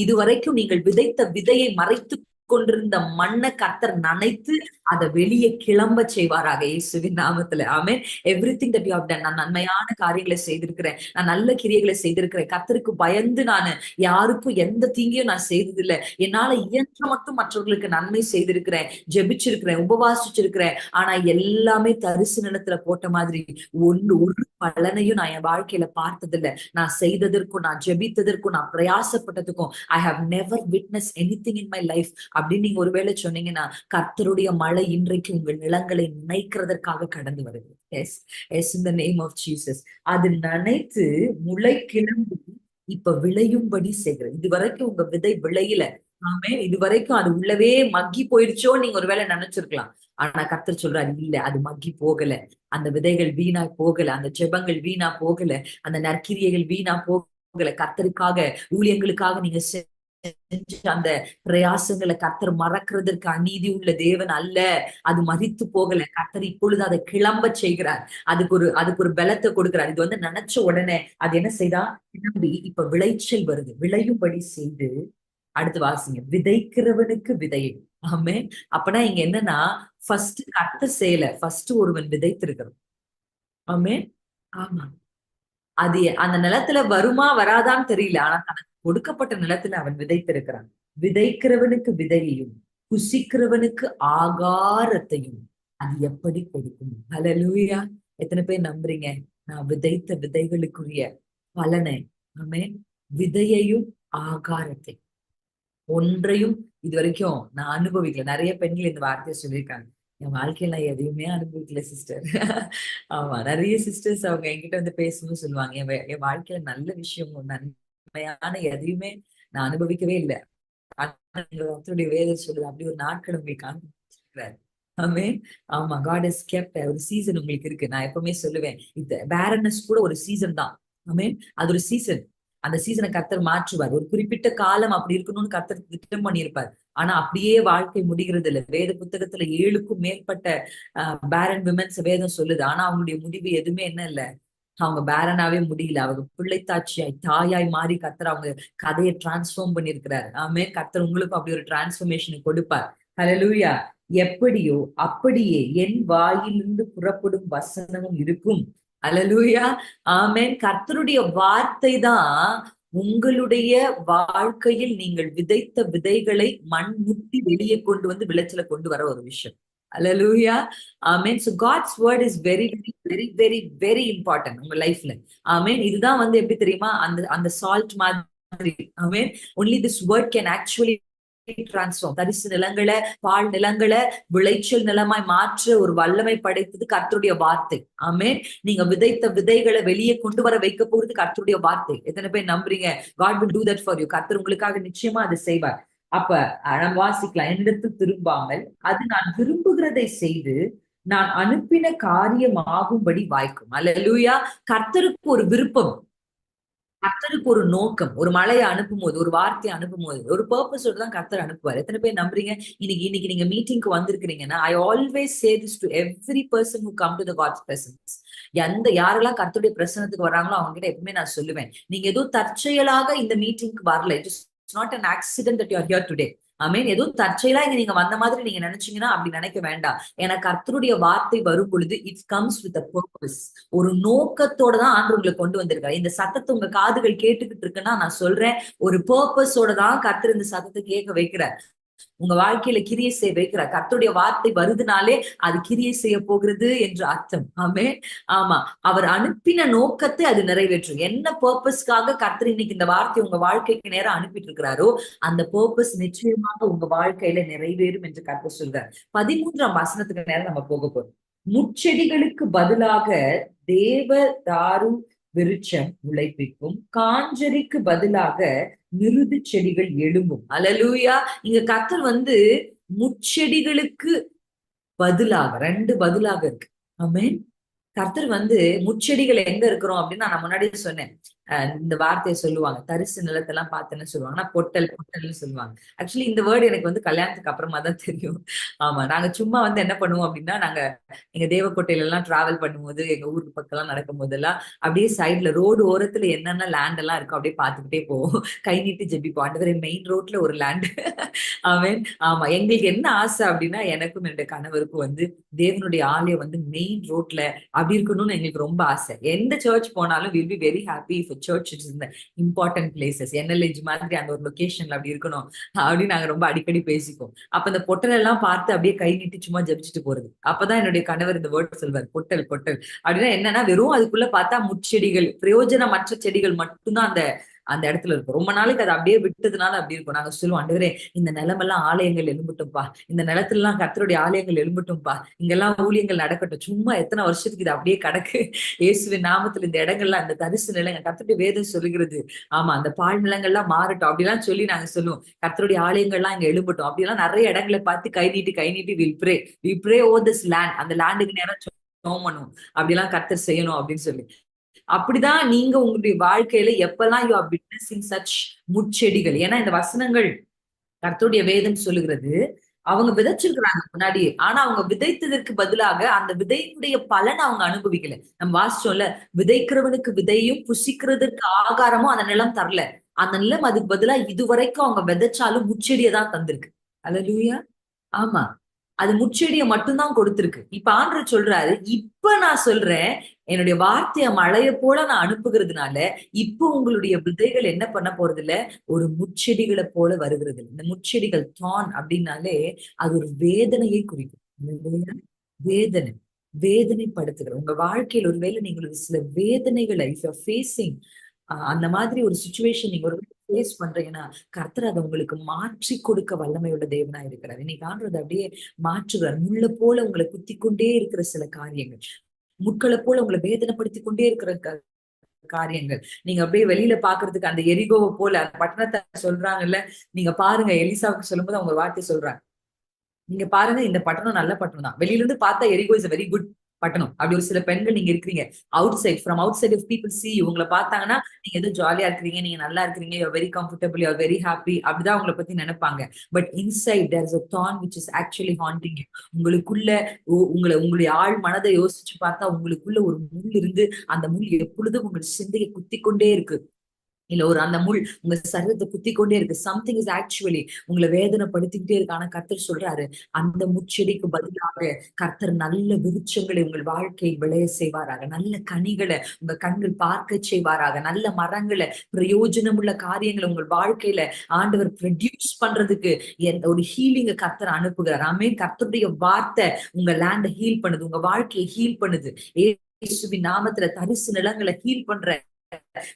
இதுவரைக்கும் நீங்கள் விதைத்த விதையை மறைத்து கொண்டிருந்த மண்ணை கர்த்தர் நனைத்து அதை வெளியே கிளம்ப செய்வாராக இயேசுவின் நாமத்துல. Amen. Everything that you have done, நான் நன்மையான காரியங்களை செய்திருக்கிறேன், நான் நல்ல கிரியைகளை செய்திருக்கிறேன், கர்த்தருக்கு பயந்து நான் யாருக்கும் எந்த தீங்கையும் நான் செய்ததில்லை, என்னால இயன்ற மட்டும் மற்றவர்களுக்கு நன்மை செய்திருக்கிறேன், ஜெபிச்சிருக்கிறேன், உபவாசிச்சிருக்கிறேன். ஆனா எல்லாமே தரிசு நிலத்துல போட்ட மாதிரி ஒரு பலனையும் நான் என் வாழ்க்கையில பார்த்ததில்லை. நான் செய்ததற்கும் நான் ஜெபித்ததற்கும் நான் பிரயாசப்பட்டதுக்கும் I have never witness anything in my life அப்படின்னு நீங்க ஒருவேளை சொன்னீங்கன்னா, கர்த்தருடைய மழை இன்றைக்கு உங்கள் நிலங்களை நினைக்கிறதற்காக கடந்து வருது. Yes, yes, in the name of Jesus. அது நினைத்து முளை கிளம்பி இப்ப விளையும்படி செய்கிறது. இதுவரைக்கும் உங்க விதை விளையில. ஆமே. இதுவரைக்கும் அது உள்ளவே மக்கி போயிடுச்சோ நீங்க ஒருவேளை நினைச்சிருக்கலாம். ஆனா கர்த்தர் சொல்றாரு, இல்ல அது மக்கி போகல, அந்த விதைகள் வீணா போகல, அந்த ஜெபங்கள் வீணா போகல, அந்த நற்கிரியைகள் வீணா போகல. கர்த்தருக்காக ஊழியங்களுக்காக நீங்க செஞ்ச அந்த பிரயாசங்களை கர்த்தர் மறக்கிறதற்கு அநீதி உள்ள தேவன் அல்ல. அது மரித்து போகல. கர்த்தர் இப்பொழுது அதை கிளம்ப செய்கிறார். அதுக்கு ஒரு பலத்தை கொடுக்கிறார். இது வந்து நினைச்ச உடனே அது என்ன செய்தா, கிளம்பி இப்ப விளைச்சல் வருது, விளையும்படி செய்து. அடுத்து வாசிங்க, விதைக்கிறவனுக்கு விதையை. ஆமே. அப்பனா இங்க என்னன்னா, ஃபர்ஸ்ட் கர்த்தர் செய்யல, ஃபர்ஸ்ட் ஒருவன் விதைத்திருக்கிறான். ஆமே. ஆமா. அது அந்த நிலத்துல வருமா வராதான்னு தெரியல. ஆனா தனக்கு கொடுக்கப்பட்ட நிலத்துல அவன் விதைத்திருக்கிறான். விதைக்கிறவனுக்கு விதையையும் புசிக்கிறவனுக்கு ஆகாரத்தையும் அது எப்படி கொடுக்கும்? ஹல்லேலூயா. எத்தனை பேர் நம்புறீங்க நான் விதைத்த விதைகளுக்குரிய பலனை? ஆமே. விதையையும் ஆகாரத்தை ஒன்றையும் இது வரைக்கும் நான் அனுபவிக்கல. நிறைய பெண்கள் இந்த வார்த்தையை சொல்லியிருக்காங்க, என் வாழ்க்கையில நான் எதையுமே அனுபவிக்கல சிஸ்டர். ஆமா. நிறைய சிஸ்டர்ஸ் அவங்க என்கிட்ட வந்து பேசும்போது சொல்லுவாங்க, என் வாழ்க்கையில நல்ல விஷயம் நன்மையான எதையுமே நான் அனுபவிக்கவே இல்லை. ஆனா வேதம் சொல்லுது, அப்படி ஒரு நாட்கள் உங்களுக்கு அனுபவிச்சிருக்கிறார். ஆமே. ஆமா. God is kept. ஒரு சீசன் உங்களுக்கு இருக்கு. நான் எப்பவுமே சொல்லுவேன், இந்த பேரனஸ் கூட ஒரு சீசன் தான். ஆமே. அது ஒரு சீசன். அந்த சீசனை கர்த்தர் மாற்றுவார். ஒரு குறிப்பிட்ட காலம் அப்படி இருக்கணும்னு கர்த்தர் திட்டம் பண்ணியிருப்பார். ஆனா அப்படியே வாழ்க்கை முடிகிறது இல்லை. வேத புத்தகத்துல 7க்கும் மேற்பட்ட பேரன் விமென்ஸ் வேதம் சொல்லுது. ஆனா அவங்களுடைய முடிவு எதுவுமே என்ன இல்ல, அவங்க பேரனாவே முடியல, அவங்க பிள்ளைத்தாட்சியாய் தாயாய் மாறி கர்த்தர் அவங்க கதையை டிரான்ஸ்ஃபார்ம் பண்ணிருக்கிறார். ஆமே, கர்த்தர் உங்களுக்கும் அப்படி ஒரு டிரான்ஸ்பர்மேஷன் கொடுப்பார். ஹல்லேலூயா. எப்படியோ அப்படியே என் வாயிலிருந்து புறப்படும் வசனமும் இருக்கும். ஹல்லேலூயா. ஆமென். கர்த்தருடைய வார்த்தை தான் உங்களுடைய வாழ்க்கையில் நீங்கள் விதைத்த விதைகளை மண் முட்டி வெளியே கொண்டு வந்து விளைச்சலை கொண்டு வர ஒரு விஷயம். Hallelujah. Amen. So God's word is very, very, very, very, very important உங்க லைஃப்ல. ஆமென். இதுதான் வந்து எப்படி தெரியுமா, அந்த அந்த சால்ட் மாதிரி. ஆமென். Only this word can actually transform. தரிசு நிலங்களை, பால் நிலங்களை விளைச்சல் நிலமாய் மாற்ற ஒரு வல்லமை படைத்தது கர்த்தருடைய வார்த்தை. ஆமென். நீங்க விதைத்த விதைகளை வெளியே கொண்டு வர வைக்க போறது கர்த்தருடைய வார்த்தை. எத்தனை பேர் நம்புறீங்க? God will do that for you. கர்த்தர் உங்களுக்காக நிச்சயமா அதை செய்வார். அப்ப நம்ம வாசிக்கலாம், என்னிடத்தில் திரும்பாமல் அது நான் விரும்புகிறதை செய்து நான் அனுப்பின காரியம் ஆகும்படி வாய்க்கும். அல்லேலூயா. கர்த்தருக்கு ஒரு விருப்பம், கர்த்தருக்கு ஒரு நோக்கம். ஒரு மழையை அனுப்பும் போது, ஒரு வார்த்தையை அனுப்பும் போது, ஒரு பர்பஸோட தான் கர்த்தர் அனுப்புவார். எத்தனை பேர் நம்புறீங்க? இன்னைக்கு இன்னைக்கு நீங்க மீட்டிங்க்கு வந்திருக்கிறீங்கன்னா, I always say this to every person who come to the God's presence. யாரெல்லாம் கர்த்தருடைய பிரசனத்துக்கு வராங்களோ அவங்க கிட்ட எப்பவுமே நான் சொல்லுவேன், நீங்க ஏதோ தற்செயலாக இந்த மீட்டிங்க்கு வரல. It's not an accident that you are here today. ஆமென். ஏதோ தற்செயலா இங்க நீங்க வந்த மாதிரி நீங்க நினைச்சீங்கன்னா அப்படி நினைக்க வேண்டாம். ஏன்னா கர்த்தருடைய வார்த்தை வரும் பொழுது it comes with a purpose. ஒரு நோக்கத்தோட தான் ஆண்டவர் உங்களை கொண்டு வந்திருக்காரு. இந்த சத்தத்தை உங்க காதுகள் கேட்டுக்கிட்டு இருக்குன்னா நான் சொல்றேன், ஒரு பர்பஸோட தான் கர்த்தர் இந்த சத்தத்தை கேட்க வைக்கிறார். உங்க வாழ்க்கையில கிரியை செய்ய வைக்கிறார். கர்த்தருடைய வார்த்தை வருதுனாலே அது கிரியை செய்ய போகிறது என்று அர்த்தம். ஆமே. ஆமா, அவர் அனுப்பின நோக்கத்தை அது நிறைவேற்றும். என்ன பர்பஸ்க்காக கர்த்தர் இன்னைக்கு இந்த வார்த்தை உங்க வாழ்க்கைக்கு நேரம் அனுப்பிட்டு இருக்கிறாரோ அந்த பர்பஸ் நிச்சயமாக உங்க வாழ்க்கையில நிறைவேறும் என்று கர்த்தர் சொல்றார். 13ஆம் வசனத்துக்கு நேரம் நம்ம போக போறோம். முட்செடிகளுக்கு பதிலாக தேவதாரு விருட்சம் முளைப்பிக்கும், காஞ்சரிக்கு பதிலாக மிருது செடிகள் எழும்பும். அல்லேலூயா. இங்க கர்த்தர் வந்து முட்செடிகளுக்கு பதிலாக, 2 பதிலாக இருக்கு. ஆமென். கர்த்தர் வந்து முட்செடிகள் எங்க இருக்கிறோம் அப்படின்னு நான் முன்னாடியே சொன்னேன். இந்த வார்த்தையை சொல்லுவாங்க, தரிசு நிலத்தெல்லாம் பார்த்தேன்னு சொல்லுவாங்க. ஆனா பொட்டல்னு சொல்லுவாங்க. ஆக்சுவலி இந்த வேர்டு எனக்கு வந்து கல்யாணத்துக்கு அப்புறமா தான் தெரியும். ஆமா, நாங்க சும்மா வந்து என்ன பண்ணுவோம் அப்படின்னா, நாங்க எங்க தேவக்கோட்டையில எல்லாம் டிராவல் பண்ணும்போது, எங்க ஊருக்கு பக்கம் எல்லாம் நடக்கும் போதெல்லாம் அப்படியே சைட்ல ரோடு ஓரத்துல என்னென்ன லேண்ட் எல்லாம் இருக்கோ அப்படியே பார்த்துக்கிட்டே போவோம். கை நீட்டி ஜெபிப்போம், ஆண்டவரே மெயின் ரோட்ல ஒரு லேண்ட். ஆமென். ஆமா, எங்களுக்கு என்ன ஆசை அப்படின்னா, எனக்கும் என்னுடைய கணவருக்கும் வந்து தேவனுடைய ஆலயம் வந்து மெயின் ரோட்ல அப்படி இருக்கணும்னு எங்களுக்கு ரொம்ப ஆசை. எந்த சர்ச் போனாலும் will be very happy if church is in the important places. என்எல்ஏஜ் மாதிரி அந்த ஒரு லொகேஷன்ல அப்படி இருக்கணும் அப்படின்னு நாங்க ரொம்ப அடிக்கடி பேசிப்போம். அப்ப இந்த பொட்டல் எல்லாம் பார்த்து அப்படியே கை நீட்டி சும்மா ஜபிச்சுட்டு போறது. அப்பதான் என்னுடைய கணவர் இந்த வேர்ட் சொல்வார், பொட்டல் பொட்டல் அப்படின்னா என்னன்னா, வெறும் அதுக்குள்ள பார்த்தா முட்செடிகள், பிரயோஜனமற்ற செடிகள் மட்டும்தான் அந்த அந்த இடத்துல இருக்கும். ரொம்ப நாளைக்கு அதை அப்படியே விட்டதுனால அப்படி இருக்கும். நாங்க சொல்லுவோம், ஆண்டவரே இந்த நிலமெல்லாம் ஆலயங்கள் எழும்பட்டும்பா, இந்த நிலத்துல எல்லாம் கர்த்தருடைய ஆலயங்கள் எழும்பட்டும்பா, இங்கெல்லாம் ஊழியங்கள் நடக்கட்டும். சும்மா எத்தனை வருஷத்துக்கு இது அப்படியே கிடக்கு. இயேசுவின் நாமத்துல இந்த இடங்கள்லாம், இந்த தரிசு நிலங்கள் கர்த்தருடைய வேதம் சொல்லுகிறது. ஆமா, அந்த பால் நிலங்கள்லாம் மாறட்டும் அப்படிலாம் சொல்லி நாங்க சொல்லுவோம், கர்த்தருடைய ஆலயங்கள்லாம் இங்க எழும்பட்டும் அப்படிலாம் நிறைய இடங்களை பார்த்து கை நீட்டி we pray over this land. அந்த லேண்டுக்கு நேரம் ஜெபம் பண்ணுவோம், அப்படிலாம் கர்த்தர் செய்யணும் அப்படின்னு சொல்லி. அப்படிதான் நீங்க உங்களுடைய வாழ்க்கையில எப்பெல்லாம் யூ ஆர் விட்னஸிங் சச் முட்செடிகள். ஏன்னா இந்த வசனங்கள் கர்த்தருடைய வேதம் சொல்லுகிறது, அவங்க விதைச்சிருக்கிறாங்க முன்னாடியே. ஆனா அவங்க விதைத்ததற்கு பதிலாக அந்த விதையினுடைய பலனை அவங்க அனுபவிக்கல. நம்ம வாசிச்சோம்ல, விதைக்கிறவனுக்கு விதையும் புசிக்கிறதுக்கு ஆகாரமும் அந்த நிலம் தரல. அந்த நிலம் அதுக்கு பதிலா இதுவரைக்கும் அவங்க விதைச்சாலும் முச்செடியை தான் தந்திருக்கு. அல்லேலூயா. ஆமா, அது முச்செடியை மட்டும்தான் கொடுத்திருக்கு. இப்ப ஆண்டவர் சொல்றாரு, இப்ப நான் சொல்றேன், என்னுடைய வார்த்தைய மழைய போல நான் அனுப்புகிறதுனால இப்ப உங்களுடைய விதைகள் என்ன பண்ண போறது இல்ல, ஒரு முட்செடிகளை போல வருகிறது. இந்த முட்செடிகள் தான் அப்படின்னாலே அது ஒரு வேதனையை குறிக்கும். இல்லையா? வேதனை, வேதனைப்படுத்துகிற உங்க வாழ்க்கையில் ஒருவேளை நீங்கள் ஒரு சில வேதனைகளை ஃபேஸிங், அந்த மாதிரி ஒரு சுச்சுவேஷன் நீங்க ஒரு ஃபேஸ் பண்றீங்கன்னா, கர்த்தர் அதை உங்களுக்கு மாற்றி கொடுக்க வல்லமையுள்ள தேவனா இருக்கிறார். இன்னைக்கு ஆண்டவர் அப்படியே மாற்றுகிறார். முள்ள போல உங்களை குத்தி கொண்டே இருக்கிற சில காரியங்கள், முட்களை போல உங்களை வேதனைப்படுத்தி கொண்டே இருக்கிற காரியங்கள், நீங்க அப்படியே வெளியில பாக்குறதுக்கு அந்த எரிகோவை போல அந்த பட்டணத்தை சொல்றாங்கல்ல, நீங்க பாருங்க, எலிசாவுக்கு சொல்லும்போது அவங்க வார்த்தை சொல்றாங்க, நீங்க பாருங்க இந்த பட்டணம் நல்ல பட்டணம் தான், வெளியில இருந்து பார்த்தா எரிகோ இஸ் வெரி குட் பட்டணும். அப்படி ஒரு சில பெண்கள் நீங்க இருக்கிறீங்க. Outside, from outside of people see உங்களை பார்த்தாங்கன்னா நீங்க ஏதோ ஜாலியா இருக்கிறீங்க, நீங்க நல்லா இருக்கிறீங்க, you very comfortable, you very happy, அப்படிதான் உங்களை பத்தி நினைப்பாங்க. But inside there is a thorn which is actually haunting you. உங்களுக்குள்ள உங்களுடைய ஆழ் மனதை யோசிச்சு பார்த்தா உங்களுக்குள்ள ஒரு முள் இருந்து அந்த முள் எப்பொழுதும் உங்கள் சிந்தையை குத்தி கொண்டே இருக்கு. இல்ல ஒரு அந்த முள் உங்க சரீரத்தை குத்தி கொண்டே இருக்கு. சம்திங் இஸ் ஆக்சுவலி உங்களை வேதனைப்படுத்திக்கிட்டே இருக்கு. ஆனா கர்த்தர் சொல்றாரு, அந்த முச்செடிக்கு பதிலாக கர்த்தர் நல்ல விருட்சங்களை உங்கள் வாழ்க்கையில் விளைய செய்வாராக, நல்ல கனிகளை உங்க கண்கள் பார்க்க செய்வாராக, நல்ல மரங்களை, பிரயோஜனமுள்ள காரியங்களை உங்கள் வாழ்க்கையில ஆண்டவர் ப்ரொடியூஸ் பண்றதுக்கு ஒரு ஹீலிங்க கர்த்தர் அனுப்புகிறார். ஆமென். கர்த்தருடைய வார்த்தை உங்க லேண்ட ஹீல் பண்ணுது, உங்க வாழ்க்கையை ஹீல் பண்ணுது. இயேசுவின் நாமத்துல தரிசு நிலங்களை ஹீல் பண்ற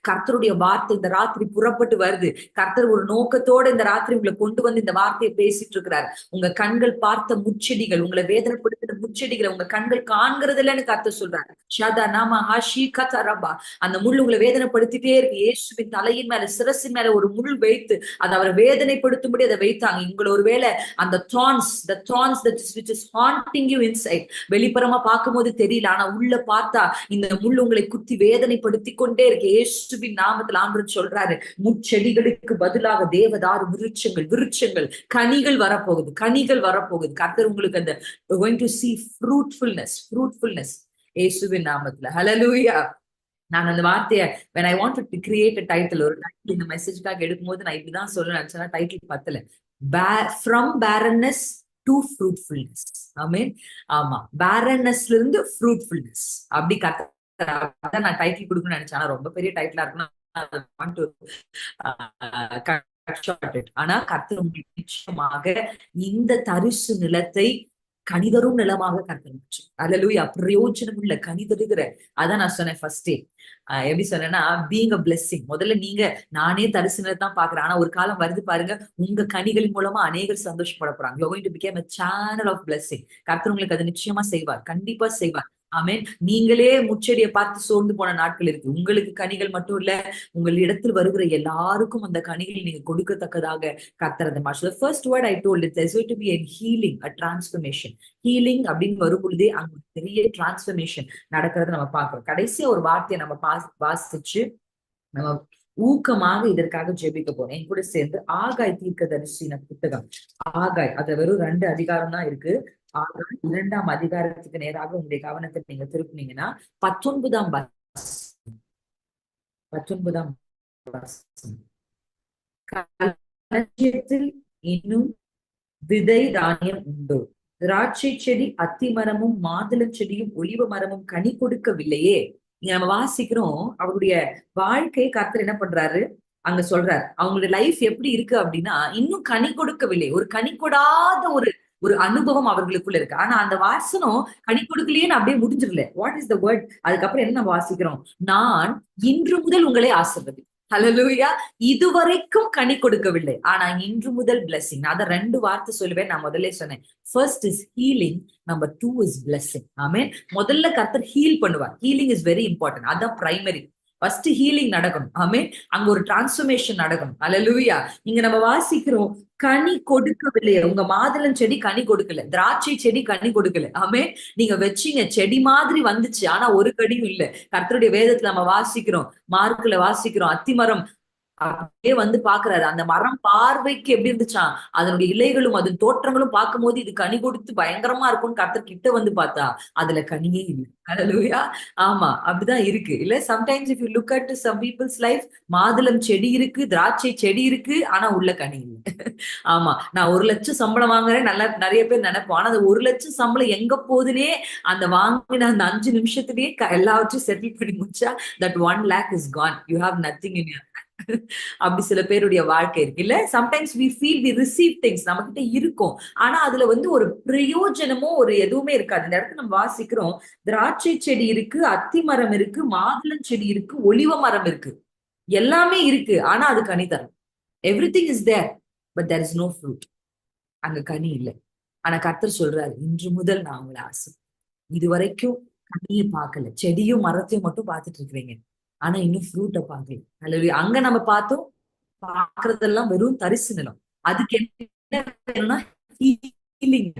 கர்த்தருடைய வார்த்தை இந்த ராத்திரி புறப்பட்டு வருது. கர்த்தர் ஒரு நோக்கத்தோட இந்த ராத்திரி உங்களை கொண்டு வந்து இந்த வார்த்தையை பேசிட்டு இருக்கிறார். உங்க கண்கள் பார்த்த முச்செடிகள், உங்களை வேதனைப்படுத்தின முச்செடிகளை உங்க கண்கள் காண்கிறது இல்லைன்னு கர்த்தர் சொல்றாரு. அந்த முள் உங்களை வேதனைப்படுத்திட்டே இருக்கு. இயேசுவின் தலையின் மேல, சிரசின் மேல ஒரு முள் வைத்து அதை அவரை வேதனைப்படுத்தும்படி அதை வைத்தாங்க. உங்களை ஒருவேளை அந்த thorns that which is haunting you inside, வெளிப்புறமா பார்க்கும்போது தெரியல, ஆனா உள்ள பார்த்தா இந்த முள் உங்களை குத்தி வேதனைப்படுத்தி கொண்டே இருக்கு. இயேசுவின் நாமத்தில் ஆண்டவர் சொல்றாரு, முச்செடிகளுக்கு பதிலாக தேவதாரு விருட்சங்கள் கனிகள் வரப்போகுது, கனிகள் வரப்போகுது. கர்த்தர் உங்களுக்கு அந்த going to see fruitfulness இயேசுவின் நாமத்துல. ஹல்லேலூயா. நான் அந்த வார்த்தைய when I wanted to create a title, ஒரு டைட்டில் இந்த மெசேஜ்க்காக எடுக்கும்போது நான் இப்படிதான் சொல்ல நினைச்சேன். டைட்டில் பத்தல. From barrenness to fruitfulness. ஆமென். ஆமா, barrennessல இருந்து fruitfulness. அப்படி அதான் நான் டைட்டில் கொடுக்கணும்னு நினைச்சேன். ஆனா ரொம்ப பெரிய டைட்டிலா இருக்குன்னா ஆனா கர்த்தர் உங்களுக்கு நிச்சயமாக இந்த தரிசு நிலத்தை கனிதரும் நிலமாக கர்த்தர். அல்லேலூயா. பிரயோஜனம் உள்ள கனிதருகிற, அதான் நான் சொன்னேன் ஃபர்ஸ்டே. எப்படி சொன்னேன்னா, பீங் அ பிளெஸிங். முதல்ல நீங்க நானே தரிசு நிலத்தான் பாக்குறேன், ஆனா ஒரு காலம் வருது பாருங்க, உங்க கனிகளின் மூலமா அநேகர் சந்தோஷப்பட போறாங்க. You're going to become a channel of blessing. கர்த்தர் உங்களுக்கு அதை நிச்சயமா செய்வார், கண்டிப்பா செய்வார். ஆமென். நீங்களே முச்செடியை பார்த்து சோர்ந்து போன நாட்கள் இருக்கு. உங்களுக்கு கனிகள் மட்டும் இல்ல, உங்கள் இடத்தில் வருகிற எல்லாருக்கும் அந்த கனிகள் நீங்க கொடுக்கத்தக்கதாக கர்த்தர் அந்த மாசம். The first word I told it, there's going to be a healing, a transformation. Healing அப்படின்னு வரும் பொழுதே அங்க பெரிய டிரான்ஸ்பர்மேஷன் நடக்கிறத நம்ம பார்க்கிறோம். கடைசியா ஒரு வார்த்தையை நம்ம வாசிச்சு நம்ம ஊக்கமாக இதற்காக ஜெபிக்க போறோம். என் கூட சேர்ந்து ஆகாய் தீர்க்கதரிசின புத்தகம், ஆகாய், அது வெறும் 2 அதிகாரம் தான் இருக்கு. ஆகாய் 2ஆம் அதிகாரத்துக்கு நேராக உங்களுடைய கவனத்தை நீங்க திருப்பினீங்கன்னா 19ஆம் களஞ்சியத்தில் இன்னும் விதை தானியம் உண்டோ? திராட்சை செடி, அத்தி மரமும் மாதுளம் செடியும் ஒலிவ மரமும் கனி கொடுக்கவில்லையே. இங்க நம்ம வாசிக்கிறோம், அவருடைய வாழ்க்கை கர்த்தர் என்ன பண்றாரு அங்க சொல்றாரு. அவங்களுடைய லைஃப் எப்படி இருக்கு அப்படின்னா, இன்னும் கனி கொடுக்கவில்லை. ஒரு கனி கொடாத ஒரு ஒரு அனுபவம் அவர்களுக்குள்ள இருக்கு. ஆனா அந்த வாசனம் கனி கொடுக்கலையேன்னு அப்படியே முடிஞ்சிடல. What is the word? அதுக்கப்புறம் என்ன நம்ம வாசிக்கிறோம்? நான் இன்று முதல் உங்களை ஆசீர்வதி. ஹல்லேலூயா. இதுவரைக்கும் கனி கொடுக்கவில்லை, ஆனா இன்று முதல் பிளெஸிங். நான் அதை 2 வார்த்தை சொல்லுவேன். நான் முதல்ல சொன்னேன், first is healing, number 2 is blessing. Amen. முதல்ல கர்த்தர் ஹீல் பண்ணுவார். Healing is very important. அதான் பிரைமரி. ஃபர்ஸ்ட் ஹீலிங் நடக்கணும். ஆமென். அங்க ஒரு டிரான்ஸ்ஃபர்மேஷன் நடக்கணும். ஹல்லேலூயா. இங்க நம்ம வாசிக்கிறோம், கனி கொடுக்கவில்லை. உங்க மாதுளம் செடி கனி கொடுக்கல, திராட்சை செடி கனி கொடுக்கல. ஆமென். நீங்க வச்சீங்க, செடி மாதிரி வந்துச்சு, ஆனா ஒரு கனியும் இல்ல. கர்த்தருடைய வேதத்துல நம்ம வாசிக்கிறோம், மார்க்ல வாசிக்கிறோம், அத்திமரம் அப்படியே வந்து பாக்குறாரு. அந்த மரம் பார்வைக்கு எப்படி இருந்துச்சான், அதனுடைய இலைகளும் அதன் தோற்றங்களும் பார்க்கும் போது இது கனி கொடுத்து பயங்கரமா இருக்கும்னு கர்த்தர் கிட்ட வந்து பார்த்தா அதுல கனியே இல்லை. ஹல்லேலூயா. ஆமா, அப்படிதான் இருக்கு இல்ல. Sometimes if you look at some people's life, மாதுளம் செடி இருக்கு, திராட்சை செடி இருக்கு, ஆனா உள்ள கனி இல்லை. ஆமா, நான் 1 லட்சம் சம்பளம் வாங்குறேன், நல்லா நிறைய பேர் நினைப்போம். ஆனா அந்த 1 லட்சம் சம்பளம் எங்க போகுதுன்னே, அந்த வாங்கின அந்த 5 நிமிஷத்துலயே எல்லாவற்றையும் செட்டில் பண்ணி முடிச்சா that 1 lakh is gone. You have nothing in your அப்படி சில பேருடைய வாழ்க்கை இருக்கு இல்ல. Sometimes we feel we receive things, நம்ம கிட்ட இருக்கும், ஆனா அதுல வந்து ஒரு பிரயோஜனமோ ஒரு எதுவுமே இருக்காது. இந்த இடத்துல நம்ம வாசிக்கிறோம், திராட்சை செடி இருக்கு, அத்தி மரம் இருக்கு, மாதுளம் செடி இருக்கு, ஒலிவ மரம் இருக்கு, எல்லாமே இருக்கு, ஆனா அது கனி தரும். Everything is there, but there is no fruit. அங்க கனி இல்லை. ஆனா கர்த்தர் சொல்றாரு, இன்று முதல் நான் உங்களை ஆசை. இது வரைக்கும் கனியை பார்க்கல, செடியும் மரத்தையும் மட்டும் பார்த்துட்டு இருக்கிறீங்க, ஆனா இன்னும் ஃப்ரூட்டை பார்க்கல. அல்லது அங்க நம்ம பார்த்தோம், பார்க்கறதெல்லாம் வெறும் தரிசு நிலம். அதுக்கு என்ன வேணும்னா ஹீலிங்.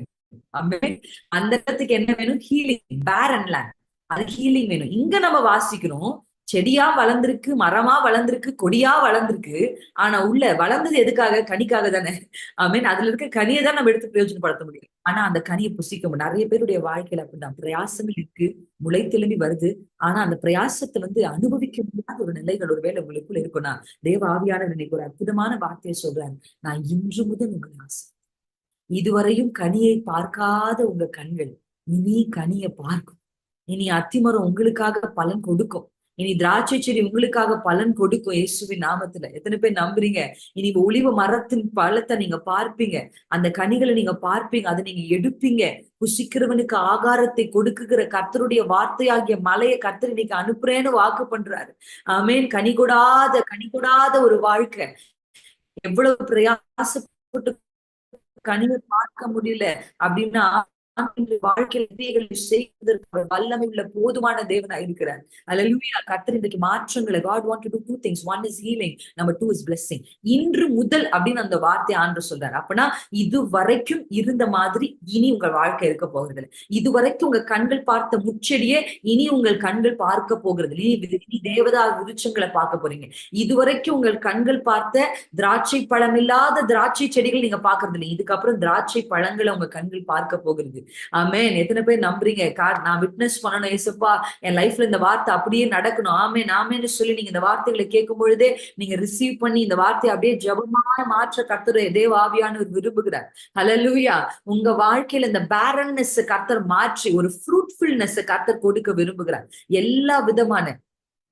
அந்த இடத்துக்கு என்ன வேணும்? ஹீலிங். பேரன் லேண்ட், அது ஹீலிங் வேணும். இங்க நம்ம வாசிக்கிறோம், செடியா வளர்ந்திருக்கு, மரமா வளர்ந்திருக்கு, கொடியா வளர்ந்திருக்கு. ஆனா உள்ள வளர்ந்தது எதுக்காக? கனிக்காக தானே. அதுல இருக்க கனியை தான் நம்ம எடுத்து பிரயோஜனப்படுத்த முடியும். ஆனா அந்த கனியை புசிக்க முடியும். நிறைய பேருடைய வாழ்க்கையில அப்படிதான் பிரயாசங்கள் இருக்கு, முளை தெலும்பி வருது. ஆனா அந்த பிரயாசத்தை அனுபவிக்க முடியாத ஒரு நிலைகள் ஒருவேளை உங்களுக்குள்ள இருக்கும்னா, தேவ ஆவியானவர் இன்னைக்கு ஒரு அற்புதமான வார்த்தையை சொல்றாரு. நான் இன்று முதல் உங்களை இதுவரையும் கனியை பார்க்காத உங்க கண்கள் இனி கனியை பார்க்கும். இனி அத்திமரம் உங்களுக்காக பலன் கொடுக்கும். இனி திராட்சை செடி உங்களுக்காக பலன் கொடுக்கும் இயேசுவின் நாமத்துல. எத்தனை பேர் நம்புறீங்க? இனி ஒலிவ மரத்தின் பழத்தை நீங்க பார்ப்பீங்க, அந்த கனிகளை நீங்க பார்ப்பீங்க, அதை நீங்க எடுப்பீங்க. புசிக்கிறவனுக்கு ஆகாரத்தை கொடுக்குகிற கர்த்தருடைய வார்த்தையாகிய மலையை கர்த்தர் இன்னைக்கு அனுப்புறேன்னு வாக்கு பண்றாரு. ஆமேன். கனி கொடாத ஒரு வாழ்க்கை. எவ்வளவு பிரயாசப்பட்டு கனியை பார்க்க முடியல அப்படின்னா, வாழ்க்கையில் கிரியைகளை செய்வதற்கு வல்லமை உள்ள போதுமான தேவனா இருக்கிறார். அல்லேலூயா. கர்த்தர் இன்றைக்கு மாற்றங்களை, God want to do two things. One is healing, number two is blessing. இன்று முதல் அப்படின்னு அந்த வார்த்தை ஆண்டவர் சொல்றாரு. அப்பனா இது வரைக்கும் இருந்த மாதிரி இனி உங்கள் வாழ்க்கை இருக்க போகிறது. இதுவரைக்கும் உங்க கண்கள் பார்த்த முச்செடியே இனி உங்கள் கண்கள் பார்க்க போகிறது. இனி தேவதா விருட்சங்களை பார்க்க போறீங்க. இதுவரைக்கும் உங்கள் கண்கள் பார்த்த திராட்சை பழம் இல்லாத திராட்சை செடிகள் நீங்க பாக்குறது இல்லை. இதுக்கப்புறம் திராட்சை பழங்களை உங்க கண்கள் பார்க்க போகிறது. ஆமேன். எத்தனை பேர் நம்புறீங்க? நான் விட்னஸ் பண்ணணும் ஏசப்பா, என் லைஃப்ல இந்த வார்த்தை அப்படியே நடக்கணும். ஆமேன் ஆமேன்னு சொல்லி நீங்க இந்த வார்த்தைகளை கேட்கும் பொழுதே நீங்க ரிசீவ் பண்ணி இந்த வார்த்தையை அப்படியே ஜபமான மாற்ற கர்த்தர் தேவ ஆவியானவர் விரும்புகிறார். ஹல்லேலூயா. உங்க வாழ்க்கையில இந்த பேரன்னஸ் கர்த்தர் மாற்றி ஒரு ஃப்ரூட்ஃபுல்னஸ் கர்த்தர் கொடுக்க விரும்புகிறார். எல்லா விதமான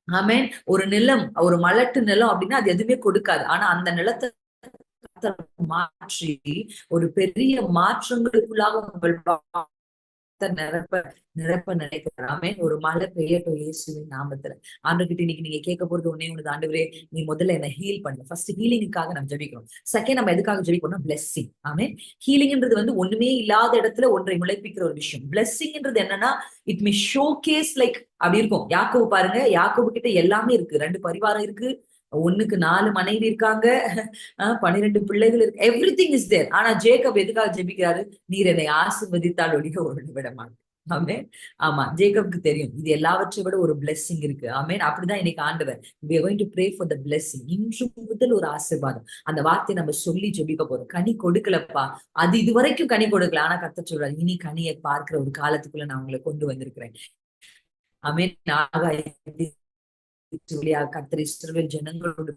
ஆமேன். ஒரு நிலம், ஒரு மலட்டு நிலம் அப்படின்னா அது எதுவுமே கொடுக்காது. ஆனா அந்த நிலத்தை மாற்றி ஒரு பெரிய மாற்றங்களுக்குள்ளாக உங்கள் நிரப்ப நிரப்ப நினைக்கிறாமே. ஒரு மழை பெய்யட்டும் இயேசுவின் நாமத்துல. ஆண்டவர்கிட்ட இன்னைக்கு நீங்க கேட்க போறது ஒண்ணே ஒண்ணு. ஆண்டவரே, நீ முதல்ல என்ன ஹீல் பண்ணு. ஃபர்ஸ்ட் ஹீலிங்குக்காக நம்ம ஜெபிக்கணும். செகண்ட் நம்ம எதுக்காக ஜெபிக்கணும்? பிளெஸிங். ஆமே. ஹீலிங்ன்றது ஒண்ணுமே இல்லாத இடத்துல ஒன்றை முளைப்பிக்கிற ஒரு விஷயம். பிளெஸிங்ன்றது என்னன்னா, it may showcase like அப்படி இருக்கும். யாக்கோபு பாருங்க, யாக்கோபு கிட்ட எல்லாமே இருக்கு. 2 பரிவாரம் இருக்கு, ஒண்ணுக்கு 4 மனைவி இருக்காங்க, 12 பிள்ளைகள் இருக்கு, எவ்ரி திங் இஸ் தேர். ஆனா ஜேக்கப் எதுக்காக ஜெபிக்கிறாரு? நீர் என்னை ஆசீர்வதித்தால் ஒழிக ஒன்று விட மாட்டேன். ஆமே. ஆமா, ஜேக்கப்க்கு தெரியும் இது எல்லாவற்றை விட ஒரு பிளெஸிங் இருக்கு. ஆமேன். அப்படிதான் இன்னைக்கு ஆண்டவர், we are going to pray for the blessing. இன்று முதல் ஒரு ஆசீர்வாதம். அந்த வார்த்தையை நம்ம சொல்லி ஜெபிக்க போறோம். கனி கொடுக்கலப்பா, அது இதுவரைக்கும் கனி கொடுக்கல, ஆனா கர்த்தர் சொல்றாரு, இனி கனியை பார்க்கிற ஒரு காலத்துக்குள்ள நான் உங்களை கொண்டு வந்திருக்கிறேன். ஆமேன். கர்த்தர் இஸ்ரவேல் ஜனங்களோடு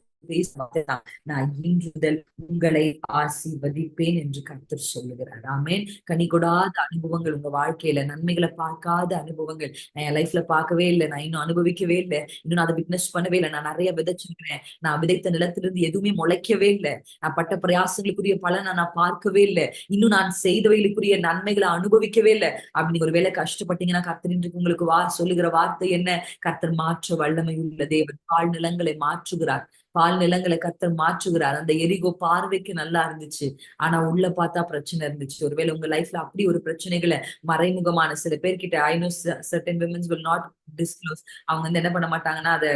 நான் இன்று முதல் உங்களை ஆசீர்வதிப்பேன் என்று கர்த்தர் சொல்லுகிறார். ஆமேன். கனி கொடாத அனுபவங்கள் உங்க வாழ்க்கையில, நன்மைகளை பார்க்காத அனுபவங்கள் நான் என் லைஃப்ல பார்க்கவே இல்லை, நான் இன்னும் அனுபவிக்கவே இல்லை, இன்னும் நான் அதை விட்னஸ் பண்ணவே இல்லை, நான் நிறைய விதைச்சிருக்கிறேன், நான் விதைத்த நிலத்திலிருந்து எதுவுமே முளைக்கவே இல்லை, நான் பட்ட பிரயாசங்களுக்குரிய பலனை நான் பார்க்கவே இல்லை, இன்னும் நான் செய்தவைகளுக்குரிய நன்மைகளை அனுபவிக்கவே இல்லை அப்படின்னு ஒரு வேளை கஷ்டப்பட்டீங்கன்னா, கர்த்தர் இன்றைக்கு உங்களுக்கு சொல்லுகிற வார்த்தை என்ன? கர்த்தர் மாற்ற வல்லமை உள்ள தேவன். பால் நிலங்களை மாற்றுகிறார். பால் நிலங்களை கர்த்தர் மாற்றுகிறார். அந்த எரிகோ பார்வைக்கு நல்லா இருந்துச்சு, ஆனா உள்ள பார்த்தா பிரச்சனை இருந்துச்சு. ஒருவேளை உங்க லைஃப்ல அப்படி ஒரு பிரச்சனைகளை மறைமுகமான சில பேர்கிட்ட, I know certain women will not disclose. அவங்க என்ன பண்ண மாட்டாங்கன்னா, அதை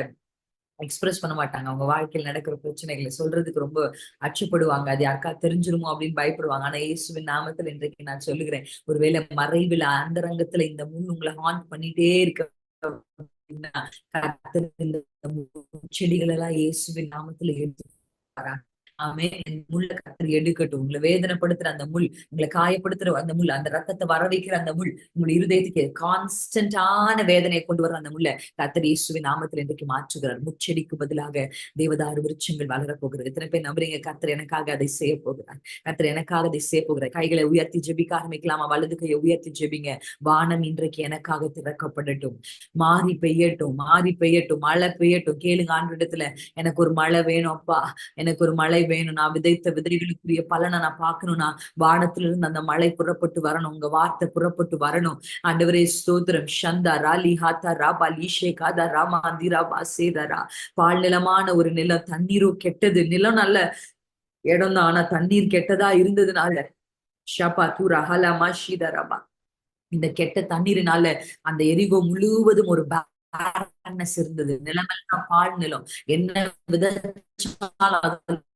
எக்ஸ்பிரஸ் பண்ண மாட்டாங்க. அவங்க வாழ்க்கையில் நடக்கிற பிரச்சனைகளை சொல்றதுக்கு ரொம்ப அச்சப்படுவாங்க. அது யாருக்கா தெரிஞ்சிருமோ அப்படின்னு பயப்படுவாங்க. ஆனா இயேசுவின் நாமத்துல இன்றைக்கு நான் சொல்லுகிறேன், ஒருவேளை மறைவில் அந்தரங்கத்துல இந்த முள் உங்களை ஹாண்ட் பண்ணிட்டே இருக்க, செடிகள் எல்லாம் இயேசுவின் நாமத்துல எடுத்து முள்ள கர்த்தர் எடுக்கட்டும். உங்களை வேதனைப்படுத்துற அந்த முள், உங்களை காயப்படுத்துற அந்த முள், அந்த ரத்தத்தை வர வைக்கிற அந்த முள், உங்களை இருதயத்துக்கு கான்ஸ்டன்டான வேதனையை கொண்டு வர அந்த முள்ள கர்த்தர் இயேசுவின் நாமத்தில் இன்றைக்கு மாற்றுகிறார். முச்செடிக்கு பதிலாக தேவதாரு விருட்சங்கள் வளரப் போகிறது. எத்தனை பேர் நம்புறீங்க? கர்த்தர் எனக்காக அதை செய்ய போகிறார். கர்த்தர் எனக்காக அதை செய்ய போகிறார். கைகளை உயர்த்தி ஜெபிக்க ஆரம்பிக்கலாமா? வலது கையை உயர்த்தி ஜெபிங்க. வானம் இன்றைக்கு எனக்காக திறக்கப்படட்டும். மாறி பெய்யட்டும், மாறி பெய்யட்டும், மழை பெய்யட்டும். கேளுங்க ஆண்டவரிடத்துல, எனக்கு ஒரு மழை வேணும் அப்பா, எனக்கு ஒரு மழை வேணும். நான் விதைத்த விதைகளுக்குரிய பலனை நான் பார்க்கணும்னா வானத்திலிருந்து அந்த மழை புறப்பட்டு வரணும், உங்க வார்த்தை புறப்பட்டு வரணும். ஆண்டவரே ஸ்தோத்திரம். சந்தா ராலி ஹாத்தா ராபா லீஷே காதா ராமா அந்திரா பாசேதரா. பால் நிலமான ஒரு நிலம், தண்ணீரோ கெட்டது. நிலம் நல்ல இடம் தான், ஆனா தண்ணீர் கெட்டதா இருந்ததுனால ஷபா தூரா ஹலமா ஷீதரபா, இந்த கெட்ட தண்ணீரினால அந்த எரிகோ முழுவதும் ஒரு இருந்தது. நிலமெல்லாம் பால் நிலம், என்ன விதைச்சாலும்